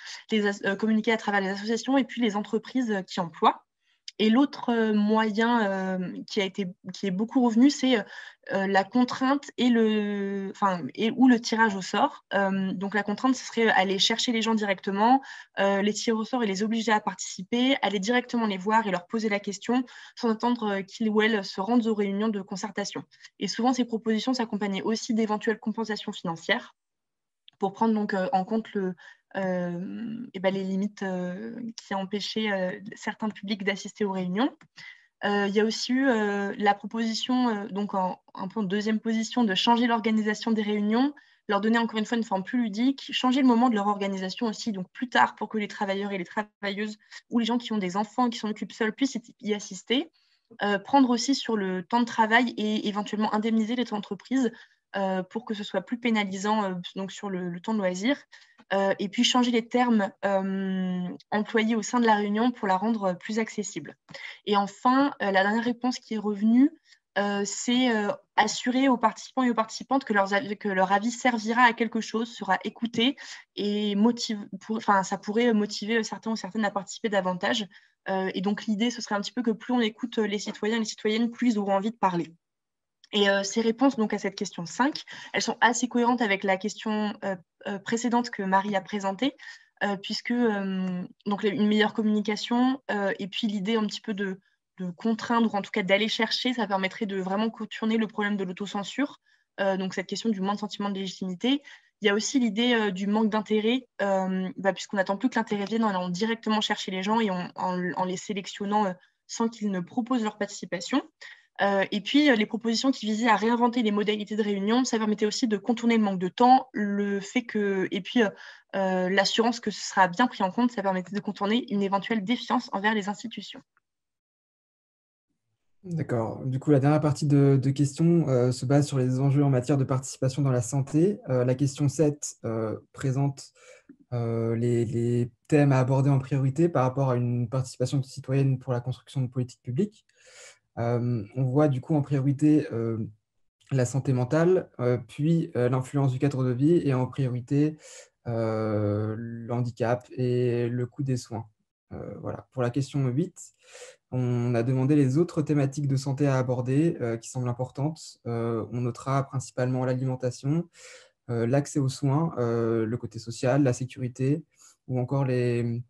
communiquer à travers les associations et puis les entreprises qui emploient. Et l'autre moyen qui est beaucoup revenu, c'est la contrainte ou le tirage au sort. Donc la contrainte, ce serait aller chercher les gens directement, les tirer au sort et les obliger à participer, aller directement les voir et leur poser la question sans attendre qu'ils ou elles se rendent aux réunions de concertation. Et souvent, ces propositions s'accompagnaient aussi d'éventuelles compensations financières pour prendre donc en compte les limites qui empêchaient certains publics d'assister aux réunions. Il y a aussi eu la proposition, donc un peu en deuxième position, de changer l'organisation des réunions, leur donner encore une fois une forme plus ludique, changer le moment de leur organisation aussi, donc plus tard pour que les travailleurs et les travailleuses ou les gens qui ont des enfants qui s'en occupent seuls puissent y assister. Prendre aussi sur le temps de travail et éventuellement indemniser les entreprises pour que ce soit plus pénalisant donc sur le temps de loisir. Et puis changer les termes employés au sein de la réunion pour la rendre plus accessible. Et enfin, la dernière réponse qui est revenue, c'est assurer aux participants et aux participantes que leur avis servira à quelque chose, sera écouté et ça pourrait motiver certains ou certaines à participer davantage. Et donc l'idée, ce serait un petit peu que plus on écoute les citoyens et les citoyennes, plus ils auront envie de parler. Et ces réponses donc, à cette question 5, elles sont assez cohérentes avec la question précédente que Marie a présentée, puisque donc, une meilleure communication et puis l'idée un petit peu de contraindre, ou en tout cas d'aller chercher, ça permettrait de vraiment contourner le problème de l'autocensure, donc cette question du moins de sentiment de légitimité. Il y a aussi l'idée du manque d'intérêt, puisqu'on n'attend plus que l'intérêt vienne en allant directement chercher les gens et en les sélectionnant sans qu'ils ne proposent leur participation. Et puis, les propositions qui visaient à réinventer les modalités de réunion, ça permettait aussi de contourner le manque de temps, le fait que, et puis l'assurance que ce sera bien pris en compte, ça permettait de contourner une éventuelle défiance envers les institutions. D'accord. Du coup, la dernière partie de questions se base sur les enjeux en matière de participation dans la santé. La question 7 présente les thèmes à aborder en priorité par rapport à une participation citoyenne pour la construction de politiques publiques. On voit du coup en priorité la santé mentale, puis l'influence du cadre de vie et en priorité le handicap et le coût des soins. Voilà. Pour la question 8, on a demandé les autres thématiques de santé à aborder qui semblent importantes. On notera principalement l'alimentation, l'accès aux soins, le côté social, la sécurité ou encore les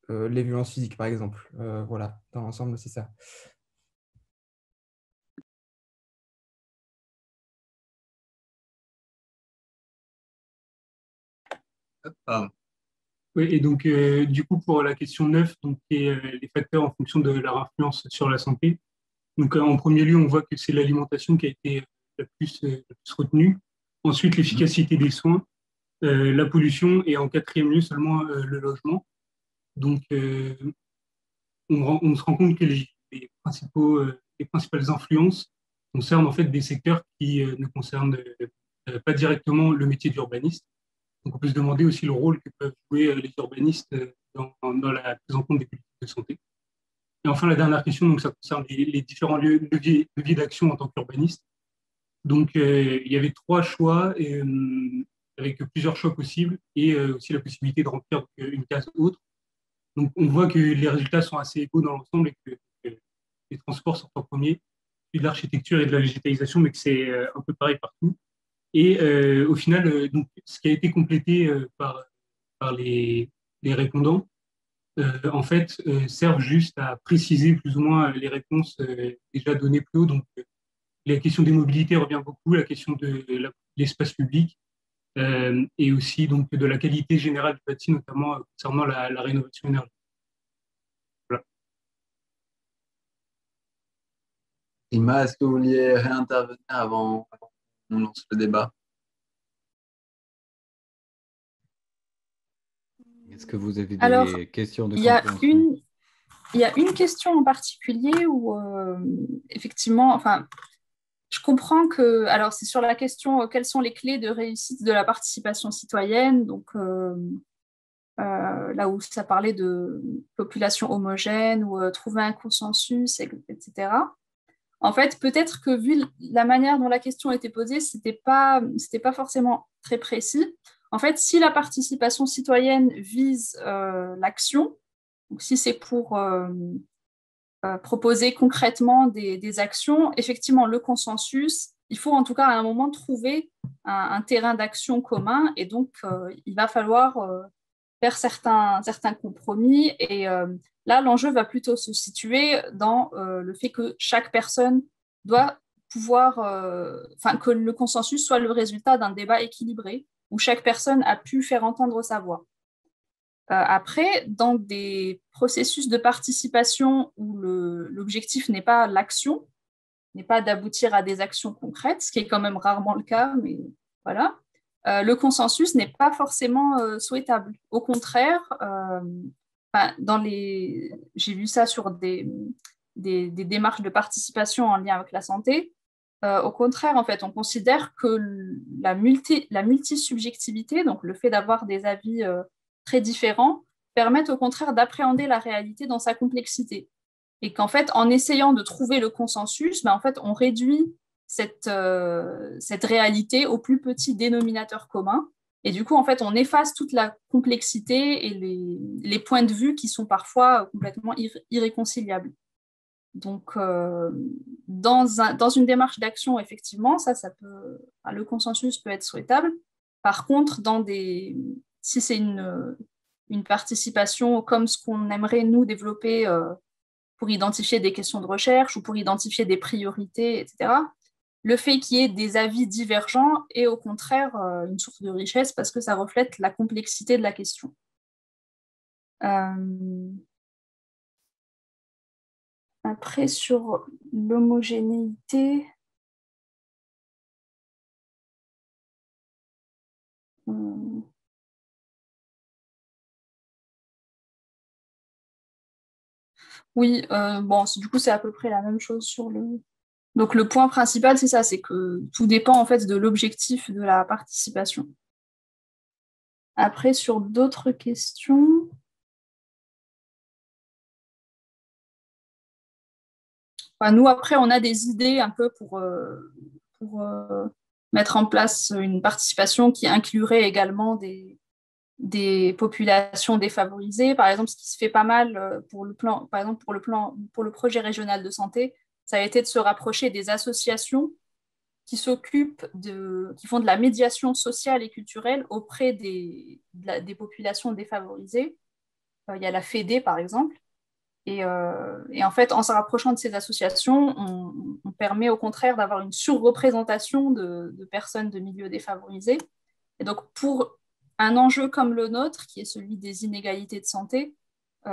violences physiques, par exemple. Voilà, dans l'ensemble, c'est ça. Oui, et donc, du coup, pour la question 9, donc, qui est les facteurs en fonction de leur influence sur la santé. Donc, en premier lieu, on voit que c'est l'alimentation qui a été la plus retenue. Ensuite, l'efficacité des soins, la pollution et en quatrième lieu seulement le logement. Donc, on se rend compte que les principales influences concernent en fait des secteurs qui ne concernent pas directement le métier d'urbaniste. Donc, on peut se demander aussi le rôle que peuvent jouer les urbanistes dans la prise en compte des politiques de santé. Et enfin, la dernière question, donc, ça concerne les différents leviers d'action en tant qu'urbaniste. Donc, il y avait 3 choix, avec plusieurs choix possibles, et aussi la possibilité de remplir une case autre. Donc, on voit que les résultats sont assez égaux dans l'ensemble et que les transports sont en premier, puis de l'architecture et de la végétalisation, mais que c'est un peu pareil partout. Et au final, donc, ce qui a été complété par les répondants, en fait, servent juste à préciser plus ou moins les réponses déjà données plus haut. Donc, la question des mobilités revient beaucoup, la question de l'espace public et aussi donc, de la qualité générale du bâti, notamment concernant la rénovation énergétique. Voilà. Ima, est-ce que vous vouliez réintervenir avant qu'on lance le débat? Est-ce que vous avez des questions de compréhension? Il y a une question en particulier où, effectivement, enfin, je comprends que, alors c'est sur la question quelles sont les clés de réussite de la participation citoyenne, donc là où ça parlait de population homogène ou trouver un consensus, etc. En fait, peut-être que vu la manière dont la question a été posée, c'était pas forcément très précis. En fait, si la participation citoyenne vise l'action, donc si c'est pour proposer concrètement des actions, effectivement, le consensus, il faut en tout cas à un moment trouver un terrain d'action commun et donc il va falloir faire certains compromis et là, l'enjeu va plutôt se situer dans le fait que chaque personne doit pouvoir, que le consensus soit le résultat d'un débat équilibré où chaque personne a pu faire entendre sa voix. Après, dans des processus de participation où l'objectif n'est pas l'action, n'est pas d'aboutir à des actions concrètes, ce qui est quand même rarement le cas, mais voilà, le consensus n'est pas forcément souhaitable. Au contraire, j'ai vu ça sur des démarches de participation en lien avec la santé. Au contraire, en fait, on considère que la multisubjectivité, donc le fait d'avoir des avis très différents, permettent au contraire d'appréhender la réalité dans sa complexité. Et qu'en fait, en essayant de trouver le consensus, en fait, on réduit cette réalité au plus petit dénominateur commun. Et du coup, en fait, on efface toute la complexité et les points de vue qui sont parfois complètement irréconciliables. Donc, dans une démarche d'action, effectivement, le consensus peut être souhaitable. Par contre, si c'est une participation comme ce qu'on aimerait nous développer pour identifier des questions de recherche ou pour identifier des priorités, etc., le fait qu'il y ait des avis divergents est au contraire une source de richesse parce que ça reflète la complexité de la question. Après, sur l'homogénéité, oui, du coup, c'est à peu près la même chose sur le... Donc, le point principal, c'est ça, c'est que tout dépend en fait de l'objectif de la participation. Après, sur d'autres questions... nous, après, on a des idées un peu pour mettre en place une participation qui inclurait également des populations défavorisées. Par exemple, ce qui se fait pas mal pour le projet régional de santé, ça a été de se rapprocher des associations qui font de la médiation sociale et culturelle auprès des populations défavorisées. Il y a la FEDE, par exemple. Et en fait, en se rapprochant de ces associations, on permet au contraire d'avoir une surreprésentation de personnes de milieux défavorisés. Et donc, pour un enjeu comme le nôtre, qui est celui des inégalités de santé,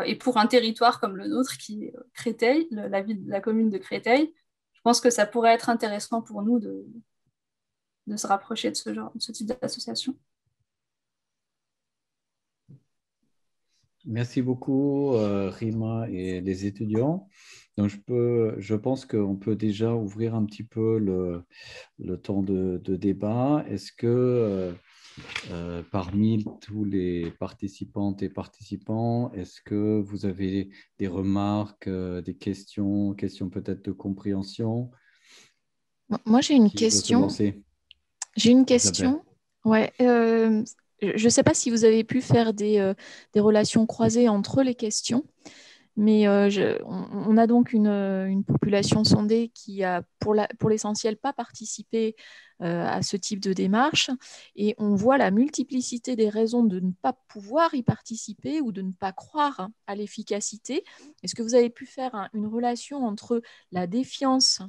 et pour un territoire comme le nôtre, qui est Créteil, la commune de Créteil, je pense que ça pourrait être intéressant pour nous de se rapprocher de ce type d'association. Merci beaucoup, Rima et les étudiants. Donc, je pense qu'on peut déjà ouvrir un petit peu le temps de débat. Est-ce que parmi tous les participantes et participants, est-ce que vous avez des remarques, des questions peut-être de compréhension? Moi, j'ai une question. J'ai une question. Ouais. Je ne sais pas si vous avez pu faire des relations croisées entre les questions, mais on a donc une population sondée qui a, pour l'essentiel, pas participé à ce type de démarche, et on voit la multiplicité des raisons de ne pas pouvoir y participer ou de ne pas croire à l'efficacité. Est-ce que vous avez pu faire une relation entre la défiance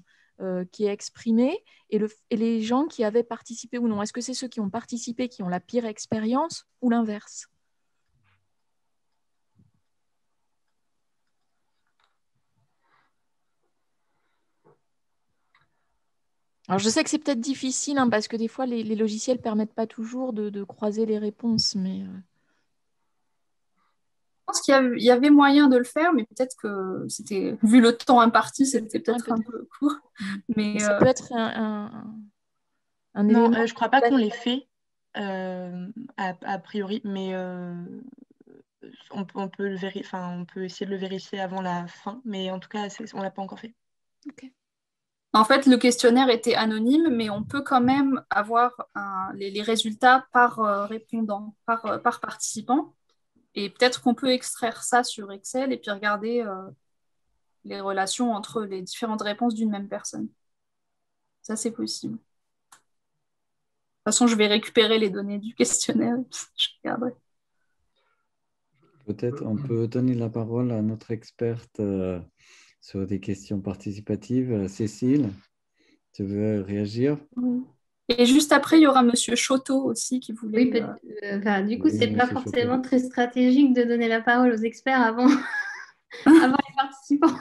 qui est exprimée et les gens qui avaient participé ou non? Est-ce que c'est ceux qui ont participé qui ont la pire expérience ou l'inverse? Alors, je sais que c'est peut-être difficile parce que des fois, les logiciels ne permettent pas toujours de croiser les réponses, mais... Je pense qu'il y avait moyen de le faire, mais peut-être que vu le temps imparti, c'était peut-être un peu court. Mais ça peut être un non, élément. je crois pas qu'on l'ait fait a priori, mais on peut on peut essayer de le vérifier avant la fin, mais en tout cas, on l'a pas encore fait. Okay. En fait, le questionnaire était anonyme, mais on peut quand même avoir les résultats par répondant, par participant. Et peut-être qu'on peut extraire ça sur Excel et puis regarder les relations entre les différentes réponses d'une même personne. Ça, c'est possible. De toute façon, je vais récupérer les données du questionnaire et puis je regarderai. Peut-être on peut donner la parole à notre experte sur des questions participatives. Cécile, tu veux réagir? Oui. Et juste après, il y aura Monsieur Choteau aussi qui voulait... Oui, du coup, c'est pas forcément très stratégique de donner la parole aux experts avant les participants.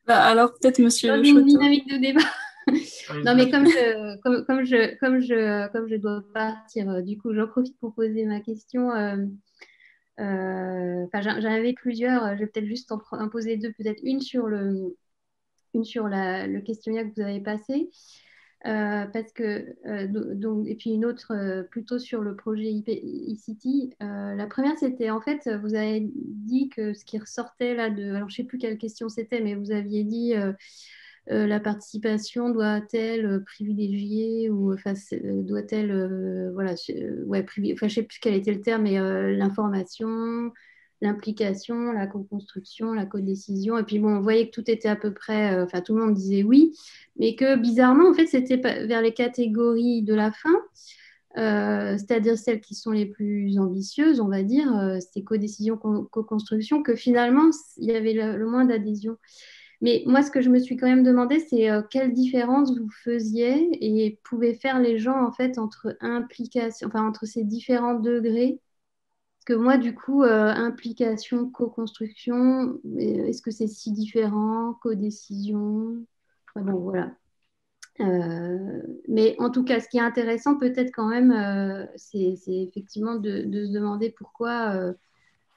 Alors peut-être Monsieur Dans Choteau. une dynamique de débat. Non, mais comme je dois partir, du coup, j'en profite pour poser ma question. J'en avais plusieurs. Je vais peut-être juste en poser deux, peut-être une une sur le questionnaire que vous avez passé. Parce que, et puis une autre plutôt sur le projet eCity. La première, c'était en fait, vous avez dit que ce qui ressortait là alors je ne sais plus quelle question c'était, mais vous aviez dit la participation doit-elle privilégier ou doit-elle, voilà, ouais, je ne sais plus quel était le terme, mais l'information, l'implication, la co-construction, la co-décision. Et puis bon, on voyait que tout était à peu près, enfin tout le monde disait oui, mais que bizarrement, en fait, c'était vers les catégories de la fin, c'est-à-dire celles qui sont les plus ambitieuses, on va dire, c'était co-décision, co-construction, que finalement, il y avait le moins d'adhésion. Mais moi, ce que je me suis quand même demandé, c'est quelle différence vous faisiez et pouvaient faire les gens, en fait, entre implication, enfin, entre ces différents degrés. Parce que moi, du coup, implication, co-construction, est-ce que c'est si différent, co-décision? Enfin, bon, voilà. Mais en tout cas, ce qui est intéressant peut-être quand même, c'est effectivement de se demander pourquoi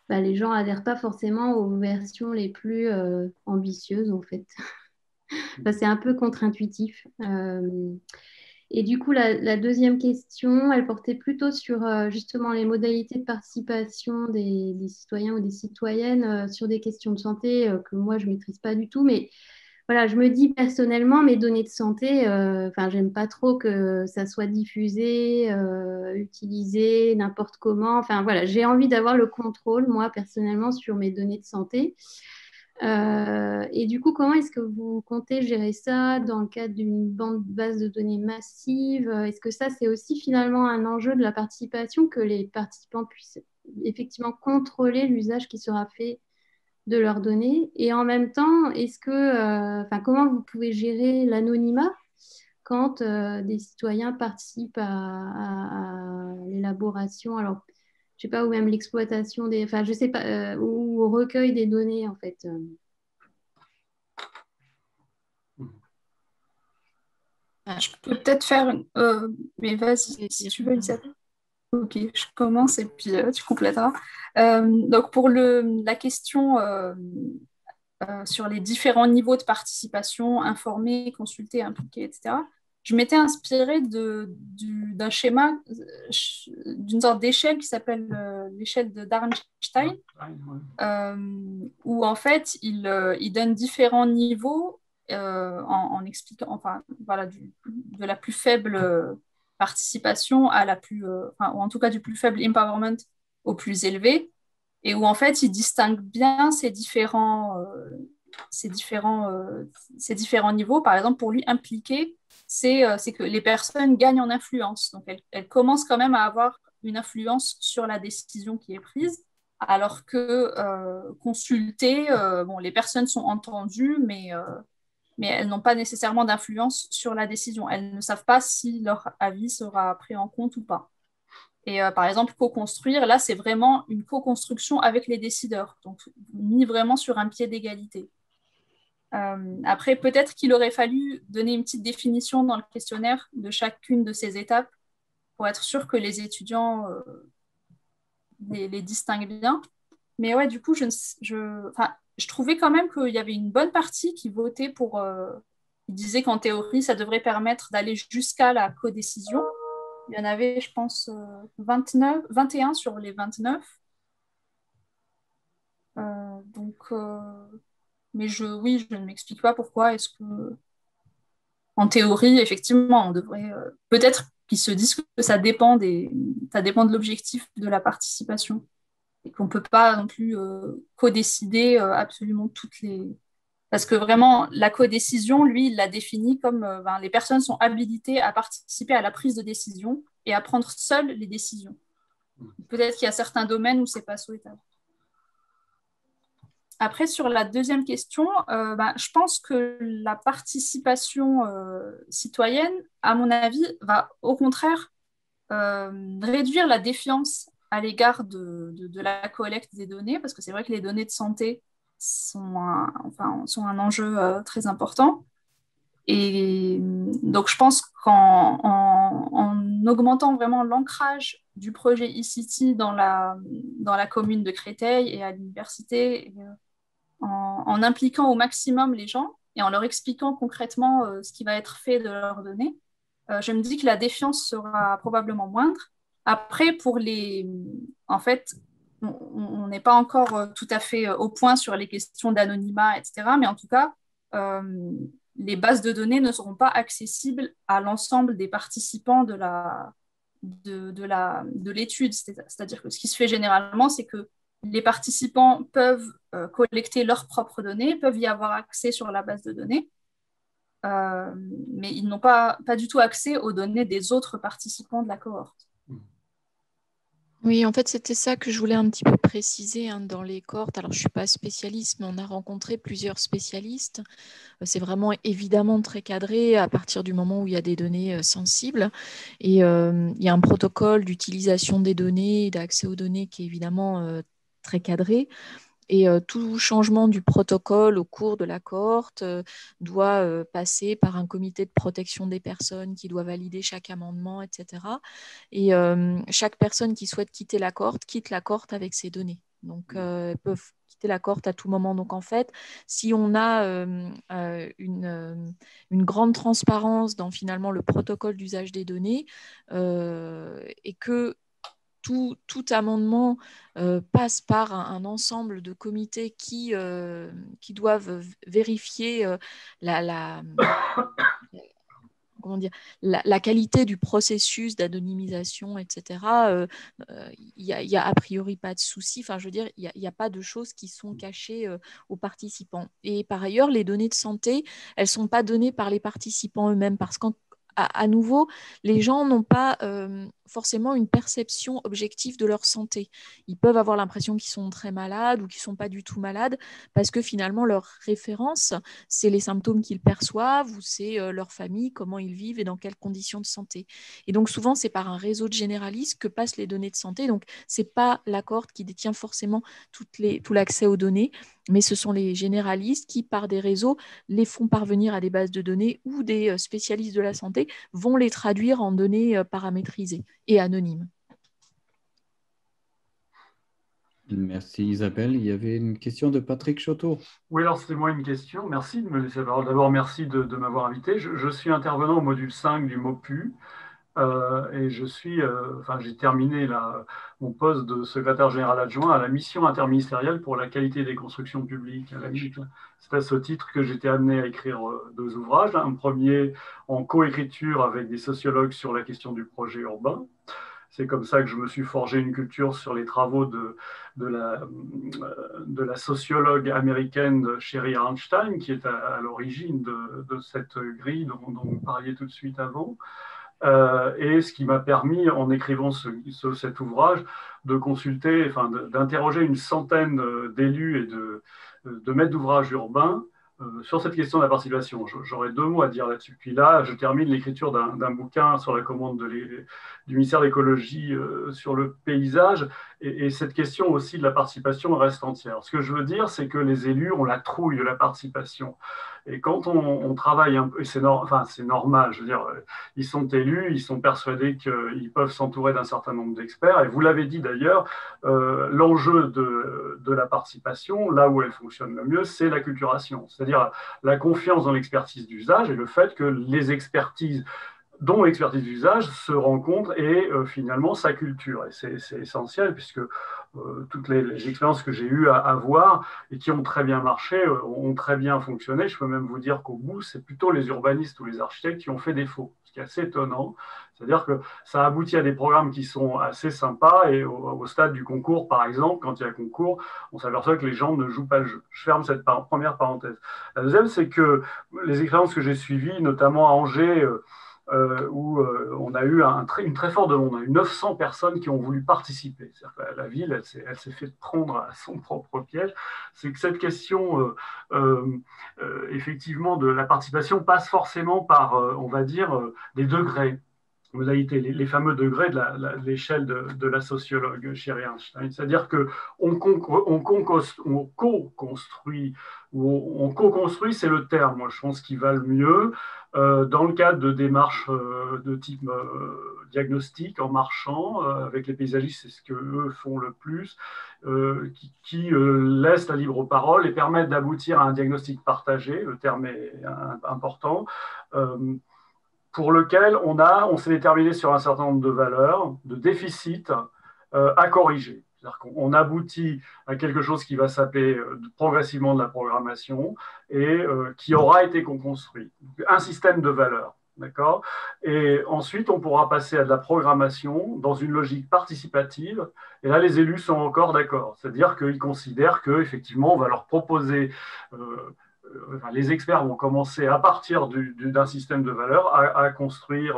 les gens n'adhèrent pas forcément aux versions les plus ambitieuses, en fait. C'est un peu contre-intuitif. Et du coup, la deuxième question, elle portait plutôt sur justement les modalités de participation des citoyens ou des citoyennes sur des questions de santé que moi, je ne maîtrise pas du tout. Mais voilà, je me dis personnellement, mes données de santé, j'aime pas trop que ça soit diffusé, utilisé n'importe comment. Enfin, voilà, j'ai envie d'avoir le contrôle, moi, personnellement, sur mes données de santé. Et du coup, comment est-ce que vous comptez gérer ça dans le cadre d'une base de données massive? Est-ce que ça, c'est aussi finalement un enjeu de la participation, que les participants puissent effectivement contrôler l'usage qui sera fait de leurs données? Et en même temps, comment vous pouvez gérer l'anonymat quand des citoyens participent à l'élaboration, alors je sais pas, ou même l'exploitation des, enfin je sais pas, ou au recueil des données en fait. Je peux peut-être faire, mais vas-y si tu veux, Isabelle. Ok, je commence et puis tu compléteras. Donc pour la question sur les différents niveaux de participation, informer, consulter, impliquer, etc., je m'étais inspirée d'un schéma, d'une sorte d'échelle qui s'appelle l'échelle de Darmstadt, où en fait il donne différents niveaux en expliquant, enfin voilà, de la plus faible participation à la plus, ou en tout cas du plus faible empowerment au plus élevé, et où en fait il distingue bien ces différents niveaux. Par exemple, pour lui, impliquer, c'est que les personnes gagnent en influence. Donc, elles commencent quand même à avoir une influence sur la décision qui est prise, alors que consulter, les personnes sont entendues, mais elles n'ont pas nécessairement d'influence sur la décision. Elles ne savent pas si leur avis sera pris en compte ou pas. Et par exemple, co-construire, là, c'est vraiment une co-construction avec les décideurs, donc mis vraiment sur un pied d'égalité. Après, peut-être qu'il aurait fallu donner une petite définition dans le questionnaire de chacune de ces étapes pour être sûr que les étudiants les distinguent bien. Mais ouais, du coup, je trouvais quand même qu'il y avait une bonne partie qui votait pour... ils disaient qu'en théorie, ça devrait permettre d'aller jusqu'à la codécision. Il y en avait, je pense, 21 sur les 29. Mais je ne m'explique pas pourquoi est-ce que, en théorie, effectivement, on devrait... peut-être qu'ils se disent que ça dépend de l'objectif de la participation et qu'on ne peut pas non plus co-décider absolument toutes les... Parce que vraiment, la codécision, lui, il l'a définit comme les personnes sont habilitées à participer à la prise de décision et à prendre seules les décisions. Peut-être qu'il y a certains domaines où ce n'est pas souhaitable. Après, sur la deuxième question, je pense que la participation citoyenne, à mon avis, va au contraire réduire la défiance à l'égard de la collecte des données, parce que c'est vrai que les données de santé sont un enjeu très important. Et donc, je pense qu'en augmentant vraiment l'ancrage du projet eCity dans la commune de Créteil et à l'université, en impliquant au maximum les gens, et en leur expliquant concrètement ce qui va être fait de leurs données, je me dis que la défiance sera probablement moindre. Après, en fait, on n'est pas encore tout à fait au point sur les questions d'anonymat, etc. Mais en tout cas, les bases de données ne seront pas accessibles à l'ensemble des participants de l'étude. C'est-à-dire que ce qui se fait généralement, c'est que les participants peuvent collecter leurs propres données, peuvent y avoir accès sur la base de données, mais ils n'ont pas du tout accès aux données des autres participants de la cohorte. Oui, en fait, c'était ça que je voulais un petit peu préciser dans les cohortes. Alors, je ne suis pas spécialiste, mais on a rencontré plusieurs spécialistes. C'est vraiment évidemment très cadré à partir du moment où il y a des données sensibles. Et il y a un protocole d'utilisation des données et d'accès aux données qui est évidemment très cadré. Et tout changement du protocole au cours de la cohorte doit passer par un comité de protection des personnes qui doit valider chaque amendement, etc. Et chaque personne qui souhaite quitter la cohorte quitte la cohorte avec ses données. Donc, elles peuvent quitter la cohorte à tout moment. Donc, en fait, si on a une grande transparence dans finalement le protocole d'usage des données et que tout amendement passe par un ensemble de comités qui doivent vérifier comment dire, la qualité du processus d'anonymisation, etc. Il y a a priori pas de souci. Enfin, je veux dire, il n'y a pas de choses qui sont cachées aux participants. Et par ailleurs, les données de santé, elles ne sont pas données par les participants eux-mêmes parce qu'à nouveau, les gens n'ont pas forcément une perception objective de leur santé. Ils peuvent avoir l'impression qu'ils sont très malades ou qu'ils ne sont pas du tout malades parce que finalement, leur référence, c'est les symptômes qu'ils perçoivent ou c'est leur famille, comment ils vivent et dans quelles conditions de santé. Et donc, souvent, c'est par un réseau de généralistes que passent les données de santé. Donc, ce n'est pas la cohorte qui détient forcément tout l'accès aux données, mais ce sont les généralistes qui, par des réseaux, les font parvenir à des bases de données ou des spécialistes de la santé vont les traduire en données paramétrisées et anonymes. Merci Isabelle. Il y avait une question de Patrick Choteau. Oui, alors c'est moi une question. Merci de me laisser la parole. D'abord, merci de m'avoir invité. Je suis intervenant au module 5 du MOPU. Et j'ai terminé mon poste de secrétaire général adjoint à la mission interministérielle pour la qualité des constructions publiques, à la MIC. C'est à ce titre que j'étais amené à écrire 2 ouvrages. Un premier en coécriture avec des sociologues sur la question du projet urbain. C'est comme ça que je me suis forgé une culture sur les travaux de la sociologue américaine Sherry Arnstein, qui est à l'origine de cette grille dont vous parliez tout de suite avant. Et ce qui m'a permis, en écrivant cet ouvrage, de consulter, d'interroger une centaine d'élus et de maîtres d'ouvrage urbains sur cette question de la participation. J'aurais 2 mots à dire là-dessus. Puis là, je termine l'écriture d'un bouquin sur la commande du ministère de l'écologie sur le paysage. Et cette question aussi de la participation reste entière. Ce que je veux dire, c'est que les élus ont la trouille de la participation. Et quand on travaille un peu, c'est normal, je veux dire, ils sont élus, ils sont persuadés qu'ils peuvent s'entourer d'un certain nombre d'experts. Et vous l'avez dit d'ailleurs, l'enjeu de la participation, là où elle fonctionne le mieux, c'est l'acculturation, c'est-à-dire la confiance dans l'expertise d'usage et le fait que les expertises dont l'expertise d'usage se rencontre et finalement sa culture. Et c'est essentiel puisque toutes les expériences que j'ai eues à avoir et qui ont très bien marché, ont très bien fonctionné. Je peux même vous dire qu'au bout, c'est plutôt les urbanistes ou les architectes qui ont fait défaut, ce qui est assez étonnant. C'est-à-dire que ça aboutit à des programmes qui sont assez sympas et au stade du concours, par exemple, quand il y a concours, on s'aperçoit que les gens ne jouent pas le jeu. Je ferme cette première parenthèse. La deuxième, c'est que les expériences que j'ai suivies, notamment à Angers, où on a eu une très forte demande. On a eu 900 personnes qui ont voulu participer. C'est-à-dire que la ville, elle s'est fait prendre à son propre piège. C'est que cette question, effectivement, de la participation passe forcément par, on va dire, des degrés. modalités, les fameux degrés de l'échelle de la sociologue Sherry Arnstein. C'est-à-dire qu'on co-construit, ou on co-construit, c'est le terme, moi, je pense, qui va le mieux, dans le cadre de démarches de type diagnostic, en marchant, avec les paysagistes, c'est ce qu'eux font le plus, qui laissent la libre parole et permettent d'aboutir à un diagnostic partagé, le terme est important, pour lequel on s'est déterminé sur un certain nombre de valeurs, de déficits à corriger. C'est-à-dire qu'on aboutit à quelque chose qui va s'appeler progressivement de la programmation et qui aura été construit. Un système de valeurs. D'accord ? Et ensuite, on pourra passer à de la programmation dans une logique participative. Et là, les élus sont encore d'accord. C'est-à-dire qu'ils considèrent qu'effectivement, on va leur proposer les experts vont commencer à partir d'un système de valeurs à construire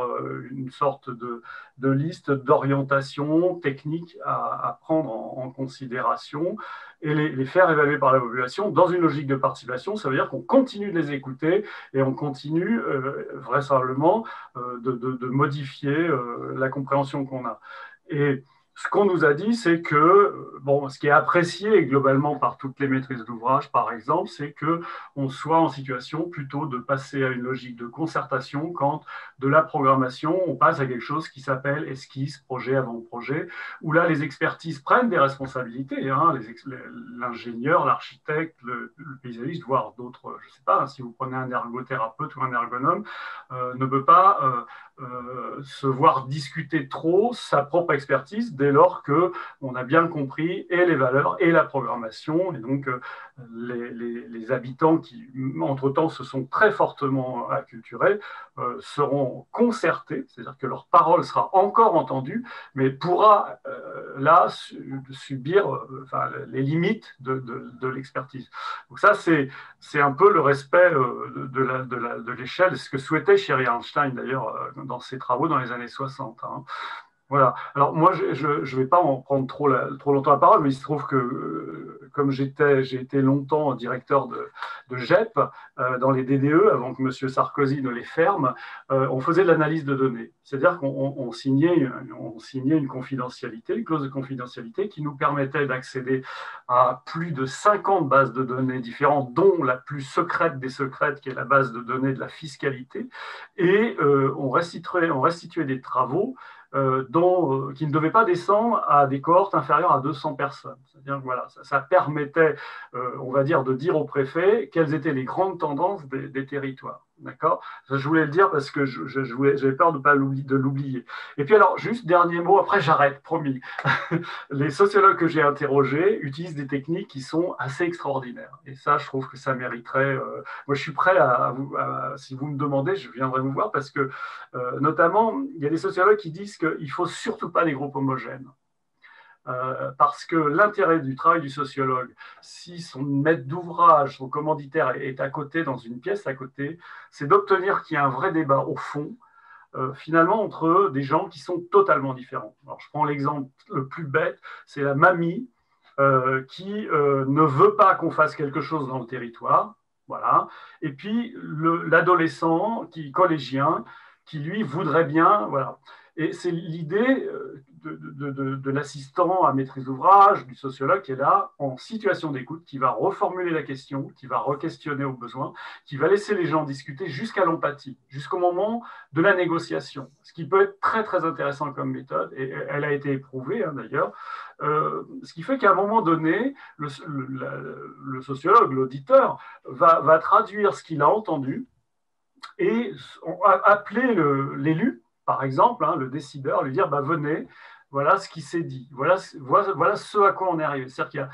une sorte de liste d'orientation technique à prendre en considération et les faire évaluer par la population dans une logique de participation. Ça veut dire qu'on continue de les écouter et on continue vraisemblablement de modifier la compréhension qu'on a. Et ce qu'on nous a dit, c'est que, bon, ce qui est apprécié globalement par toutes les maîtrises d'ouvrage, par exemple, c'est qu'on soit en situation plutôt de passer à une logique de concertation quand de la programmation, on passe à quelque chose qui s'appelle esquisse, projet, avant-projet, où là, les expertises prennent des responsabilités, hein, l'ingénieur, l'architecte, le paysagiste, voire d'autres, je ne sais pas, hein, si vous prenez un ergothérapeute ou un ergonome, ne peut pas se voir discuter trop sa propre expertise dès lors qu'on a bien compris et les valeurs et la programmation. Et donc, les habitants qui, entre-temps, se sont très fortement acculturés seront concertés, c'est-à-dire que leur parole sera encore entendue, mais pourra là subir les limites de l'expertise. Donc ça, c'est un peu le respect de l'échelle, ce que souhaitait Sherry Arnstein d'ailleurs dans ses travaux dans les années 60. Hein. Voilà. Alors moi, je ne vais pas en prendre trop longtemps la parole, mais il se trouve que comme j'ai été longtemps directeur de GEP dans les DDE, avant que M. Sarkozy ne les ferme, on faisait de l'analyse de données. C'est-à-dire qu'on signait une confidentialité, une clause de confidentialité qui nous permettait d'accéder à plus de 50 bases de données différentes, dont la plus secrète des secrètes, qui est la base de données de la fiscalité, et on restituait des travaux qui ne devaient pas descendre à des cohortes inférieures à 200 personnes. C'est-à-dire que voilà, ça permettait, on va dire, de dire au préfet quelles étaient les grandes tendances des territoires. D'accord ? Je voulais le dire parce que j'avais peur de l'oublier. Et puis alors, juste dernier mot, après j'arrête, promis. Les sociologues que j'ai interrogés utilisent des techniques qui sont assez extraordinaires. Et ça, je trouve que ça mériterait... moi, je suis prêt si vous me demandez, je viendrai vous voir parce que, notamment, il y a des sociologues qui disent qu'il ne faut surtout pas des groupes homogènes. Parce que l'intérêt du travail du sociologue, si son maître d'ouvrage, son commanditaire est à côté, dans une pièce à côté, c'est d'obtenir qu'il y ait un vrai débat au fond, finalement, entre des gens qui sont totalement différents. Alors, je prends l'exemple le plus bête, c'est la mamie qui ne veut pas qu'on fasse quelque chose dans le territoire, voilà, et puis l'adolescent collégien qui, lui, voudrait bien, voilà. Et c'est l'idée de l'assistant à maîtrise d'ouvrage, du sociologue qui est là en situation d'écoute, qui va reformuler la question, qui va re-questionner au besoin, qui va laisser les gens discuter jusqu'à l'empathie, jusqu'au moment de la négociation. Ce qui peut être très, très intéressant comme méthode, et elle a été éprouvée hein, d'ailleurs, ce qui fait qu'à un moment donné, le sociologue, l'auditeur, va traduire ce qu'il a entendu et appeler l'élu, par exemple, hein, le décideur, lui dire donc voilà ce qui s'est dit, voilà ce à quoi on est arrivé. C'est-à-dire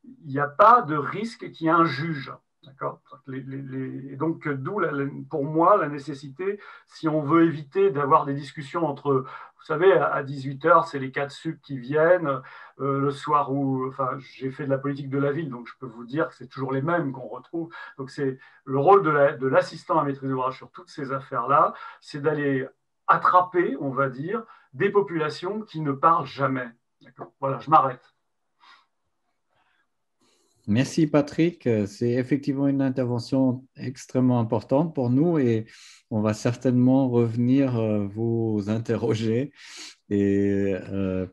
qu'il n'y a pas de risque qu'il y ait un juge. D'accord ? Et donc, d'où pour moi la nécessité, si on veut éviter d'avoir des discussions entre, vous savez, à 18h, c'est les 4 sup qui viennent, le soir où, j'ai fait de la politique de la ville, donc je peux vous dire que c'est toujours les mêmes qu'on retrouve. Donc, c'est le rôle de l'assistant à maîtrise d'ouvrage sur toutes ces affaires-là, c'est d'aller attraper, on va dire, des populations qui ne parlent jamais. D'accord ? Voilà, je m'arrête. Merci Patrick. C'est effectivement une intervention extrêmement importante pour nous et on va certainement revenir vous interroger et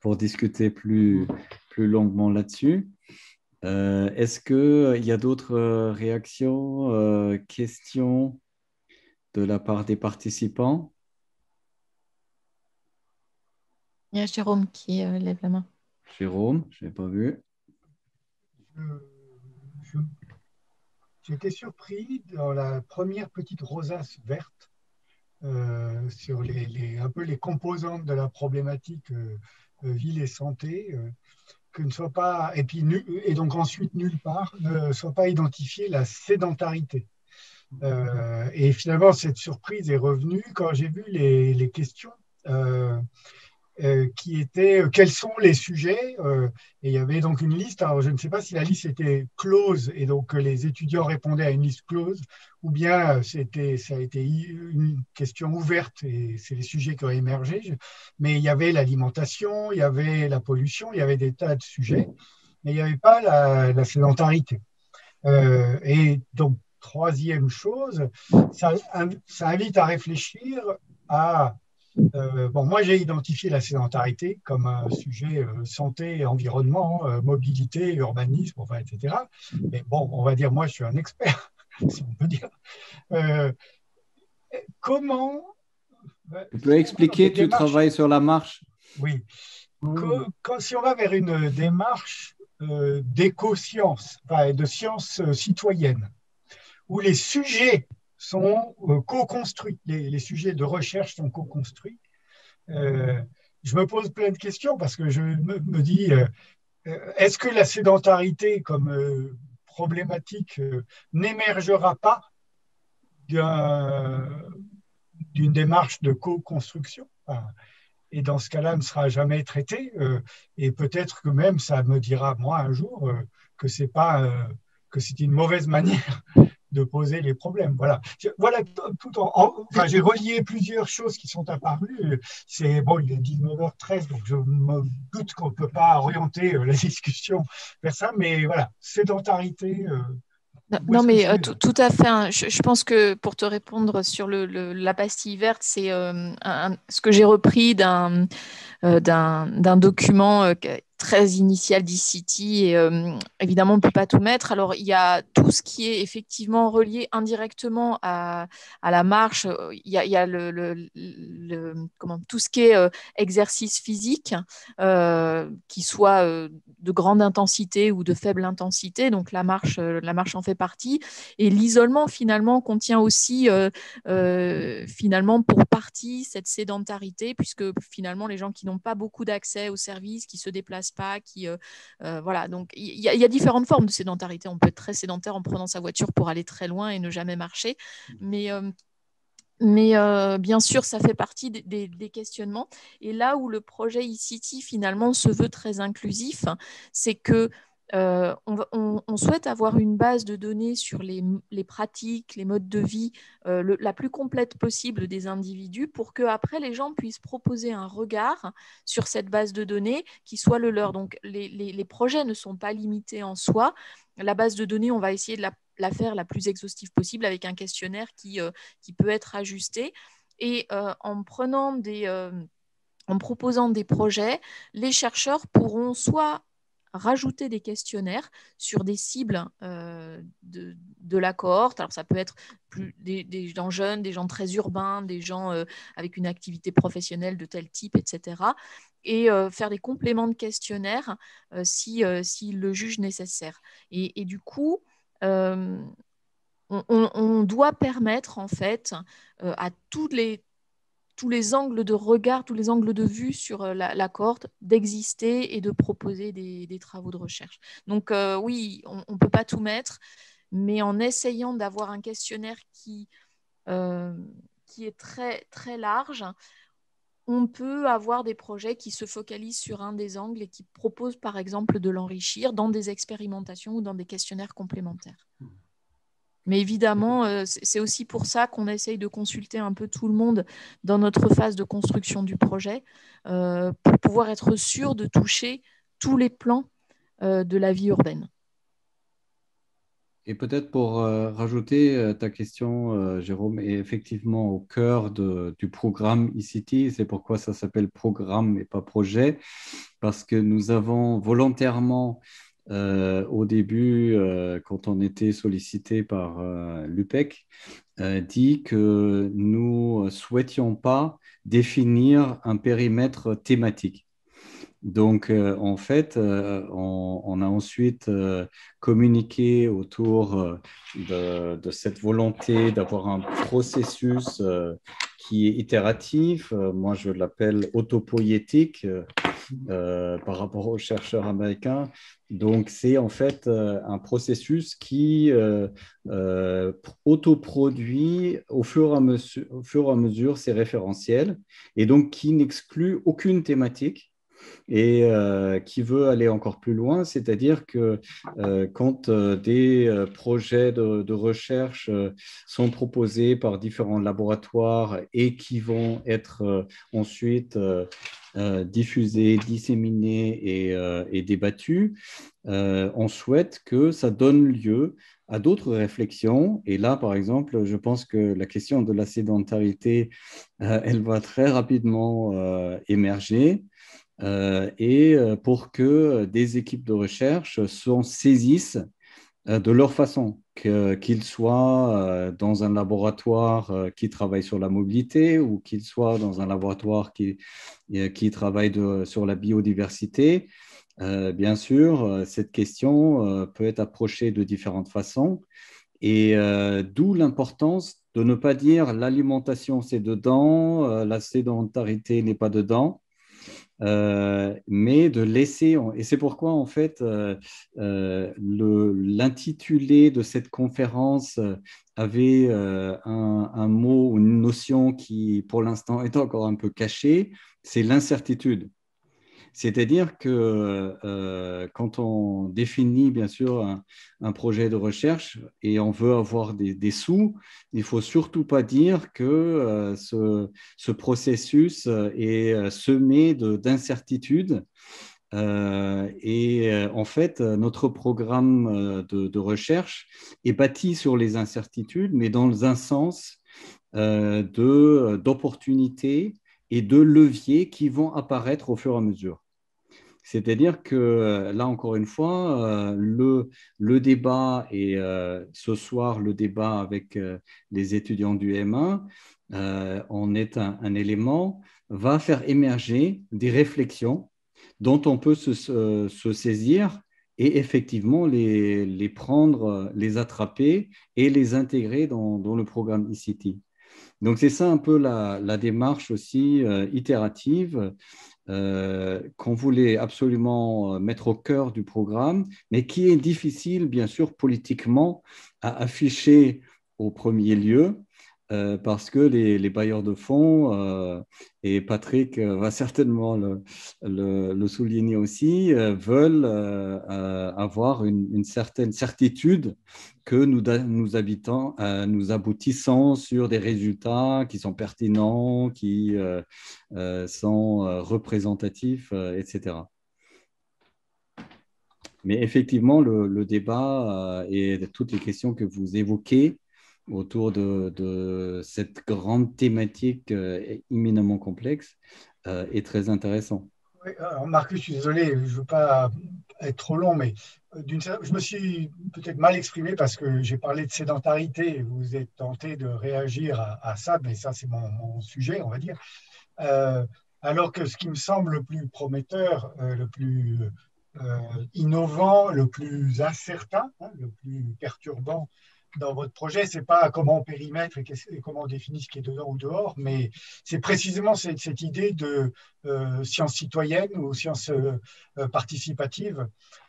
pour discuter plus longuement là-dessus. Est-ce qu'il y a d'autres réactions, questions de la part des participants? Il y a Jérôme qui lève la main. Jérôme, je n'ai pas vu. J'étais surpris dans la première petite rosace verte sur un peu les composantes de la problématique ville et santé, que ne soit pas, et donc ensuite nulle part, ne soit pas identifiée la sédentarité. Et finalement, cette surprise est revenue quand j'ai vu les questions. Qui étaient quels sont les sujets et il y avait donc une liste. Alors je ne sais pas si la liste était close et donc les étudiants répondaient à une liste close ou bien ça a été une question ouverte et c'est les sujets qui ont émergé. Mais il y avait l'alimentation, il y avait la pollution, il y avait des tas de sujets, mais il n'y avait pas la sédentarité. Et donc troisième chose, ça invite à réfléchir à moi, j'ai identifié la sédentarité comme un sujet santé, environnement, mobilité, urbanisme, enfin, etc. Mais bon, on va dire, moi, je suis un expert, si on peut dire. Comment... Tu peux expliquer, tu travailles sur la marche? Oui. Si on va vers une démarche d'éco-sciences, enfin, de sciences citoyennes, où les sujets sont co-construits, les sujets de recherche sont co-construits. Je me pose plein de questions parce que je me dis, est-ce que la sédentarité comme problématique n'émergera pas d'une démarche de co-construction? Et dans ce cas-là, ne sera jamais traitée. Et peut-être que même ça me dira, moi, un jour, que c'est une mauvaise manière de poser les problèmes. Voilà enfin, j'ai relié plusieurs choses qui sont apparues. C'est bon, il est 19h13, donc je me doute qu'on ne peut pas orienter la discussion vers ça, mais voilà, sédentarité. Non, mais tout à fait. Hein. Je pense que pour te répondre sur la pastille verte, c'est ce que j'ai repris d'un document très initial d'e-City et évidemment on ne peut pas tout mettre. Alors il y a tout ce qui est effectivement relié indirectement à la marche. Il y a tout ce qui est exercice physique, qui soit de grande intensité ou de faible intensité. Donc la marche en fait partie. Et l'isolement finalement contient aussi finalement pour partie cette sédentarité, puisque finalement les gens qui n'ont pas beaucoup d'accès aux services, qui se déplacent pas, voilà. Donc il y a différentes formes de sédentarité. On peut être très sédentaire en prenant sa voiture pour aller très loin et ne jamais marcher, mais bien sûr, ça fait partie des questionnements. Et là où le projet e-City finalement se veut très inclusif, c'est que on souhaite avoir une base de données sur les pratiques, les modes de vie la plus complète possible des individus pour qu'après les gens puissent proposer un regard sur cette base de données qui soit le leur. Donc les projets ne sont pas limités en soi. La base de données, on va essayer de la faire la plus exhaustive possible avec un questionnaire qui peut être ajusté. Et en proposant des projets, les chercheurs pourront soit rajouter des questionnaires sur des cibles de la cohorte. Alors, ça peut être des gens jeunes, des gens très urbains, des gens avec une activité professionnelle de tel type, etc. Et faire des compléments de questionnaires s'ils le jugent nécessaire. Et du coup, on doit permettre, en fait, à tous les angles de regard, tous les angles de vue sur la cohorte d'exister et de proposer des travaux de recherche. Donc oui, on ne peut pas tout mettre, mais en essayant d'avoir un questionnaire qui est très, très large, on peut avoir des projets qui se focalisent sur un des angles et qui proposent par exemple de l'enrichir dans des expérimentations ou dans des questionnaires complémentaires. Mais évidemment, c'est aussi pour ça qu'on essaye de consulter un peu tout le monde dans notre phase de construction du projet pour pouvoir être sûr de toucher tous les plans de la vie urbaine. Et peut-être pour rajouter ta question, Jérôme, est effectivement au cœur du programme ICT. C'est pourquoi ça s'appelle programme et pas projet, parce que nous avons volontairement, au début, quand on était sollicité par l'UPEC, dit que nous ne souhaitions pas définir un périmètre thématique. Donc, en fait, on a ensuite communiqué autour de cette volonté d'avoir un processus qui est itératif. Moi, je l'appelle autopoïétique par rapport aux chercheurs américains. Donc, c'est en fait un processus qui autoproduit au fur et à mesure ses référentiels et donc qui n'exclut aucune thématique et qui veut aller encore plus loin, c'est-à-dire que quand des projets de recherche sont proposés par différents laboratoires et qui vont être ensuite diffusés, disséminés et débattus, on souhaite que ça donne lieu à d'autres réflexions. Et là, par exemple, je pense que la question de la sédentarité, elle va très rapidement émerger. Et pour que des équipes de recherche s'en saisissent de leur façon, qu'ils soient dans un laboratoire qui travaille sur la mobilité ou qu'ils soient dans un laboratoire qui travaille sur la biodiversité. Bien sûr, cette question peut être approchée de différentes façons et d'où l'importance de ne pas dire l'alimentation c'est dedans, la sédentarité n'est pas dedans. Mais de laisser, et c'est pourquoi en fait l'intitulé de cette conférence avait un mot ou une notion qui pour l'instant est encore un peu cachée, c'est l'incertitude. C'est-à-dire que quand on définit bien sûr un projet de recherche et on veut avoir des sous, il ne faut surtout pas dire que ce processus est semé d'incertitudes. Et en fait, notre programme de recherche est bâti sur les incertitudes, mais dans un sens d'opportunités et de leviers qui vont apparaître au fur et à mesure. C'est-à-dire que là, encore une fois, le débat, et ce soir, le débat avec les étudiants du M1 en est un élément, va faire émerger des réflexions dont on peut se saisir et effectivement les prendre, les attraper et les intégrer dans le programme ICT. Donc, c'est ça un peu la démarche aussi itérative qu'on voulait absolument mettre au cœur du programme, mais qui est difficile, bien sûr, politiquement à afficher au premier lieu, parce que les bailleurs de fonds, et Patrick va certainement le souligner aussi, veulent avoir une certaine certitude que nous aboutissons sur des résultats qui sont pertinents, qui sont représentatifs, etc. Mais effectivement, le débat et toutes les questions que vous évoquez autour de cette grande thématique éminemment complexe est très intéressant. Oui, alors Marcus, je suis désolé, je ne veux pas être trop long, mais je me suis peut-être mal exprimé parce que j'ai parlé de sédentarité. Vous êtes tenté de réagir à ça, mais ça, c'est mon sujet, on va dire. Alors que ce qui me semble le plus prometteur, le plus innovant, le plus incertain, le plus perturbant dans votre projet, ce n'est pas comment on périmètre et comment on définit ce qui est dedans ou dehors, mais c'est précisément cette idée de science citoyenne ou science participative,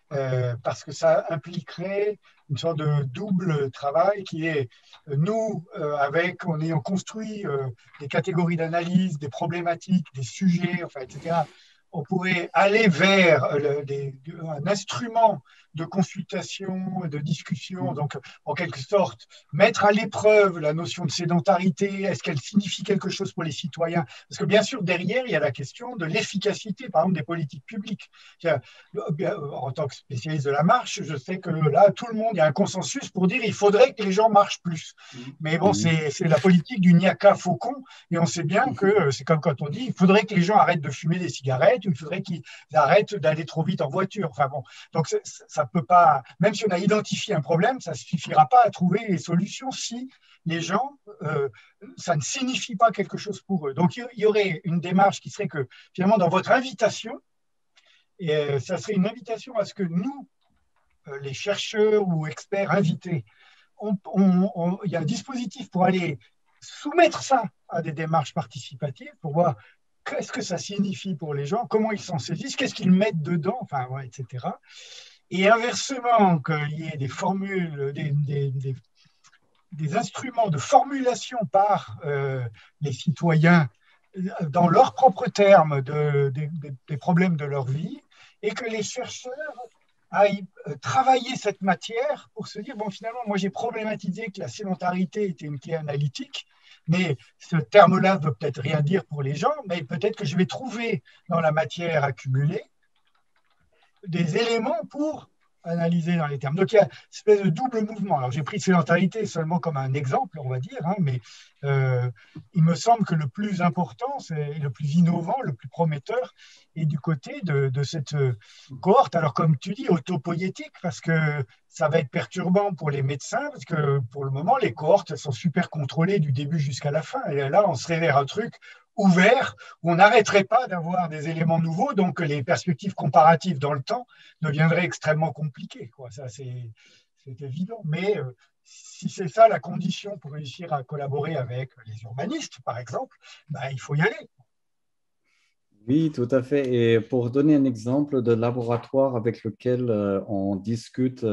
parce que ça impliquerait une sorte de double travail qui est, nous, en ayant construit des catégories d'analyse, des problématiques, des sujets, enfin, etc., on pourrait aller vers un instrument de consultation, de discussion, donc en quelque sorte mettre à l'épreuve la notion de sédentarité, est-ce qu'elle signifie quelque chose pour les citoyens? Parce que bien sûr, derrière, il y a la question de l'efficacité, par exemple, des politiques publiques. En tant que spécialiste de la marche, je sais que là, tout le monde, il y a un consensus pour dire qu'il faudrait que les gens marchent plus. Mais bon, c'est la politique du niaka faucon, et on sait bien que c'est comme quand on dit il faudrait que les gens arrêtent de fumer des cigarettes, ou il faudrait qu'ils arrêtent d'aller trop vite en voiture. Enfin bon, donc ça peut pas, même si on a identifié un problème, ça ne suffira pas à trouver les solutions si les gens, ça ne signifie pas quelque chose pour eux. Donc il y aurait une démarche qui serait que finalement dans votre invitation, et ça serait une invitation à ce que nous, les chercheurs ou experts invités, il y a un dispositif pour aller soumettre ça à des démarches participatives pour voir qu'est-ce que ça signifie pour les gens, comment ils s'en saisissent, qu'est-ce qu'ils mettent dedans, enfin, ouais, etc. Et inversement, qu'il y ait des formules, des instruments de formulation par les citoyens dans leurs propres termes des problèmes de leur vie, et que les chercheurs aillent travailler cette matière pour se dire, bon, finalement, moi j'ai problématisé que la sédentarité était une clé analytique, mais ce terme-là ne veut peut-être rien dire pour les gens, mais peut-être que je vais trouver dans la matière accumulée des éléments pour analyser dans les termes. Donc il y a une espèce de double mouvement. Alors j'ai pris sédentarité seulement comme un exemple, on va dire, hein, mais il me semble que le plus important, c'est le plus innovant, le plus prometteur, est du côté de cette cohorte. Alors comme tu dis, autopoïétique, parce que ça va être perturbant pour les médecins, parce que pour le moment, les cohortes sont super contrôlées du début jusqu'à la fin. Et là, on serait vers un truc ouvert, où on n'arrêterait pas d'avoir des éléments nouveaux, donc les perspectives comparatives dans le temps deviendraient extrêmement compliquées, quoi. Ça, c'est évident. Mais si c'est ça la condition pour réussir à collaborer avec les urbanistes, par exemple, ben, il faut y aller. Oui, tout à fait. Et pour donner un exemple de laboratoire avec lequel on discute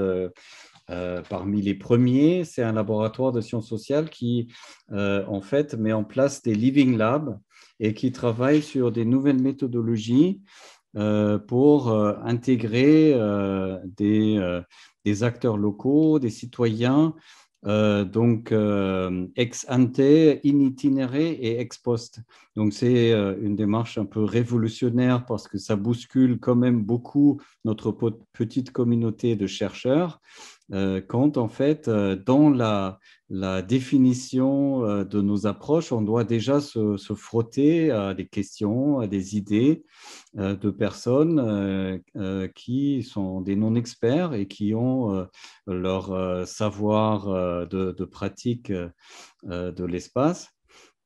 parmi les premiers, c'est un laboratoire de sciences sociales qui, en fait, met en place des living labs et qui travaille sur des nouvelles méthodologies pour intégrer des acteurs locaux, des citoyens, donc ex ante, in itinere et ex post. Donc c'est une démarche un peu révolutionnaire parce que ça bouscule quand même beaucoup notre petite communauté de chercheurs, quand en fait dans la définition de nos approches, on doit déjà se frotter à des questions, à des idées de personnes qui sont des non-experts et qui ont leur savoir de pratique de l'espace.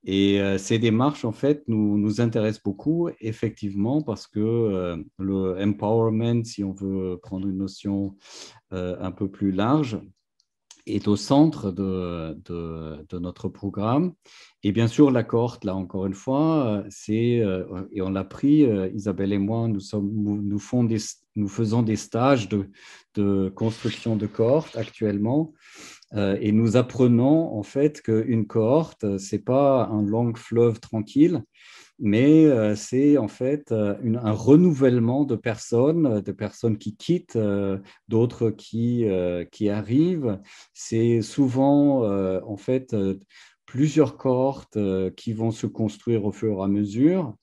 Et ces démarches, en fait, nous intéressent beaucoup, effectivement, parce que le empowerment, si on veut prendre une notion un peu plus large, est au centre de notre programme. Et bien sûr, la cohorte, là, encore une fois, et on l'a pris, Isabelle et moi, nous faisons des stages de construction de cohorte actuellement. Et nous apprenons en fait qu'une cohorte, ce n'est pas un long fleuve tranquille, mais c'est en fait un renouvellement de personnes qui quittent, d'autres qui arrivent. C'est souvent en fait plusieurs cohortes qui vont se construire au fur et à mesure.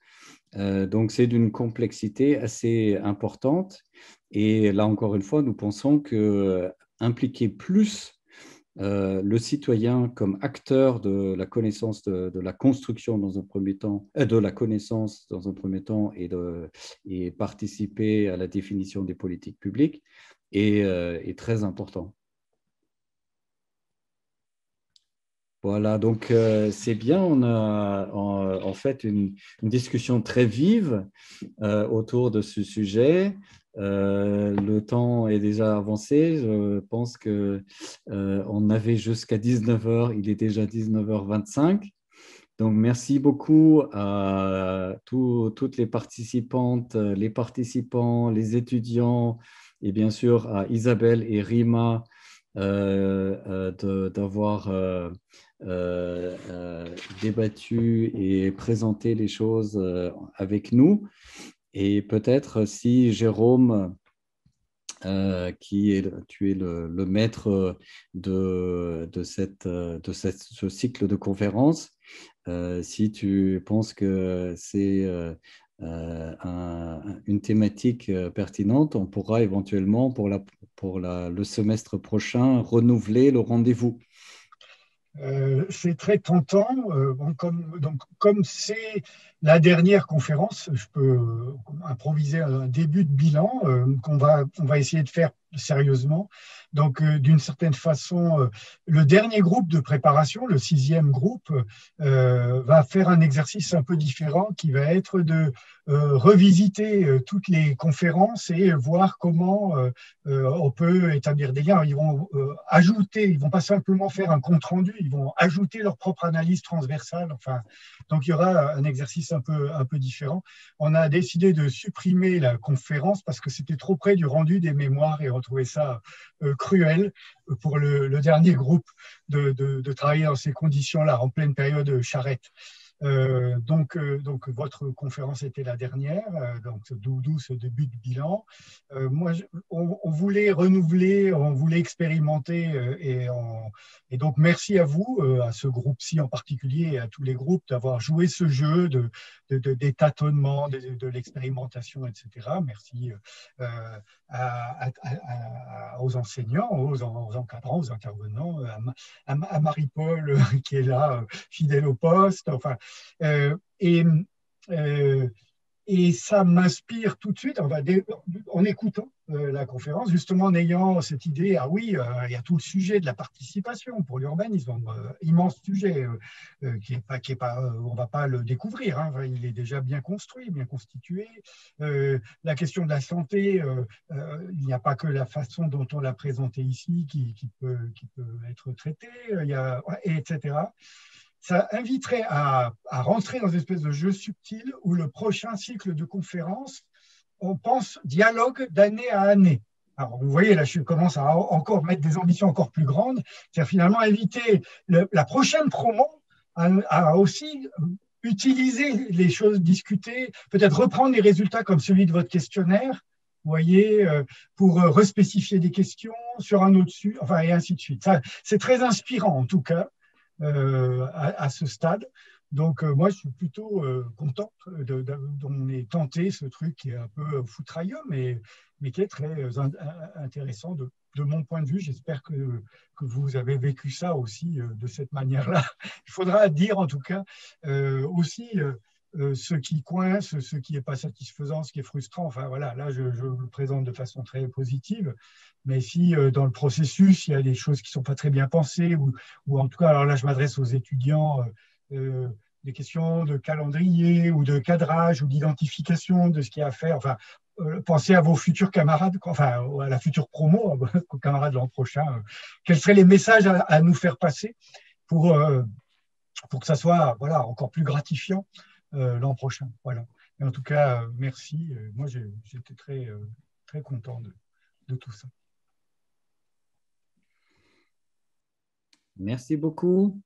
Donc c'est d'une complexité assez importante. Et là encore une fois, nous pensons qu'impliquer plus le citoyen comme acteur de la connaissance, de la construction dans un premier temps, de la connaissance dans un premier temps et participer à la définition des politiques publiques est très important. Voilà, donc c'est bien, on a en fait une discussion très vive autour de ce sujet. Le temps est déjà avancé. Je pense qu'on avait jusqu'à 19h, il est déjà 19h25. Donc, merci beaucoup à toutes les participantes, les participants, les étudiants et bien sûr à Isabelle et Rima d'avoir débattu et présenté les choses avec nous. Et peut-être si Jérôme, tu es le maître ce cycle de conférences, si tu penses que c'est une thématique pertinente, on pourra éventuellement pour le semestre prochain renouveler le rendez-vous. C'est très tentant. Comme c'est la dernière conférence, je peux improviser un début de bilan on va essayer de faire sérieusement. Donc, d'une certaine façon, le dernier groupe de préparation, le 6e groupe, va faire un exercice un peu différent qui va être de revisiter toutes les conférences et voir comment on peut établir des liens. Ils vont ajouter, ils vont pas simplement faire un compte-rendu, ils vont ajouter leur propre analyse transversale. Enfin, donc, il y aura un exercice un peu différent. On a décidé de supprimer la conférence parce que c'était trop près du rendu des mémoires et on trouvait ça cruel pour le dernier groupe de travailler dans ces conditions-là, en pleine période charrette. Donc, votre conférence était la dernière, d'où ce début de bilan. On voulait renouveler, on voulait expérimenter, et donc merci à vous, à ce groupe-ci en particulier, et à tous les groupes, d'avoir joué ce jeu des tâtonnements, de l'expérimentation, etc. Merci aux enseignants, aux encadrants, aux intervenants, à Marie-Paul qui est là, fidèle au poste. Enfin, et ça m'inspire tout de suite, en écoutant la conférence, justement en ayant cette idée, ah oui, il y a tout le sujet de la participation pour l'urbanisme, immense sujet, on ne va pas le découvrir, hein, il est déjà bien construit, bien constitué. La question de la santé, il n'y a pas que la façon dont on l'a présentée ici qui peut être traitée, etc. Ça inviterait à rentrer dans une espèce de jeu subtil où le prochain cycle de conférences, on pense dialogue d'année à année. Alors, vous voyez, là, je commence à encore mettre des ambitions encore plus grandes, c'est-à-dire finalement inviter la prochaine promo à aussi utiliser les choses discutées, peut-être reprendre les résultats comme celui de votre questionnaire, vous voyez, pour respécifier des questions sur un autre sujet, enfin, et ainsi de suite. C'est très inspirant, en tout cas. À ce stade. Donc, moi, je suis plutôt contente d'on ait tenté ce truc qui est un peu foutrailleux, mais qui est très intéressant de mon point de vue. J'espère que vous avez vécu ça aussi de cette manière-là. Il faudra dire, en tout cas, aussi ce qui coince, ce qui n'est pas satisfaisant, ce qui est frustrant. Enfin, voilà, là, je le présente de façon très positive. Mais si dans le processus, il y a des choses qui ne sont pas très bien pensées, ou en tout cas, alors là, je m'adresse aux étudiants, des questions de calendrier ou de cadrage ou d'identification de ce qu'il y a à faire. Enfin, pensez à vos futurs camarades, enfin, à la future promo, aux camarades l'an prochain. Quels seraient les messages à nous faire passer pour que ça soit encore plus gratifiant l'an prochain. Voilà. Et en tout cas, merci. Moi, j'étais très content de tout ça. Merci beaucoup.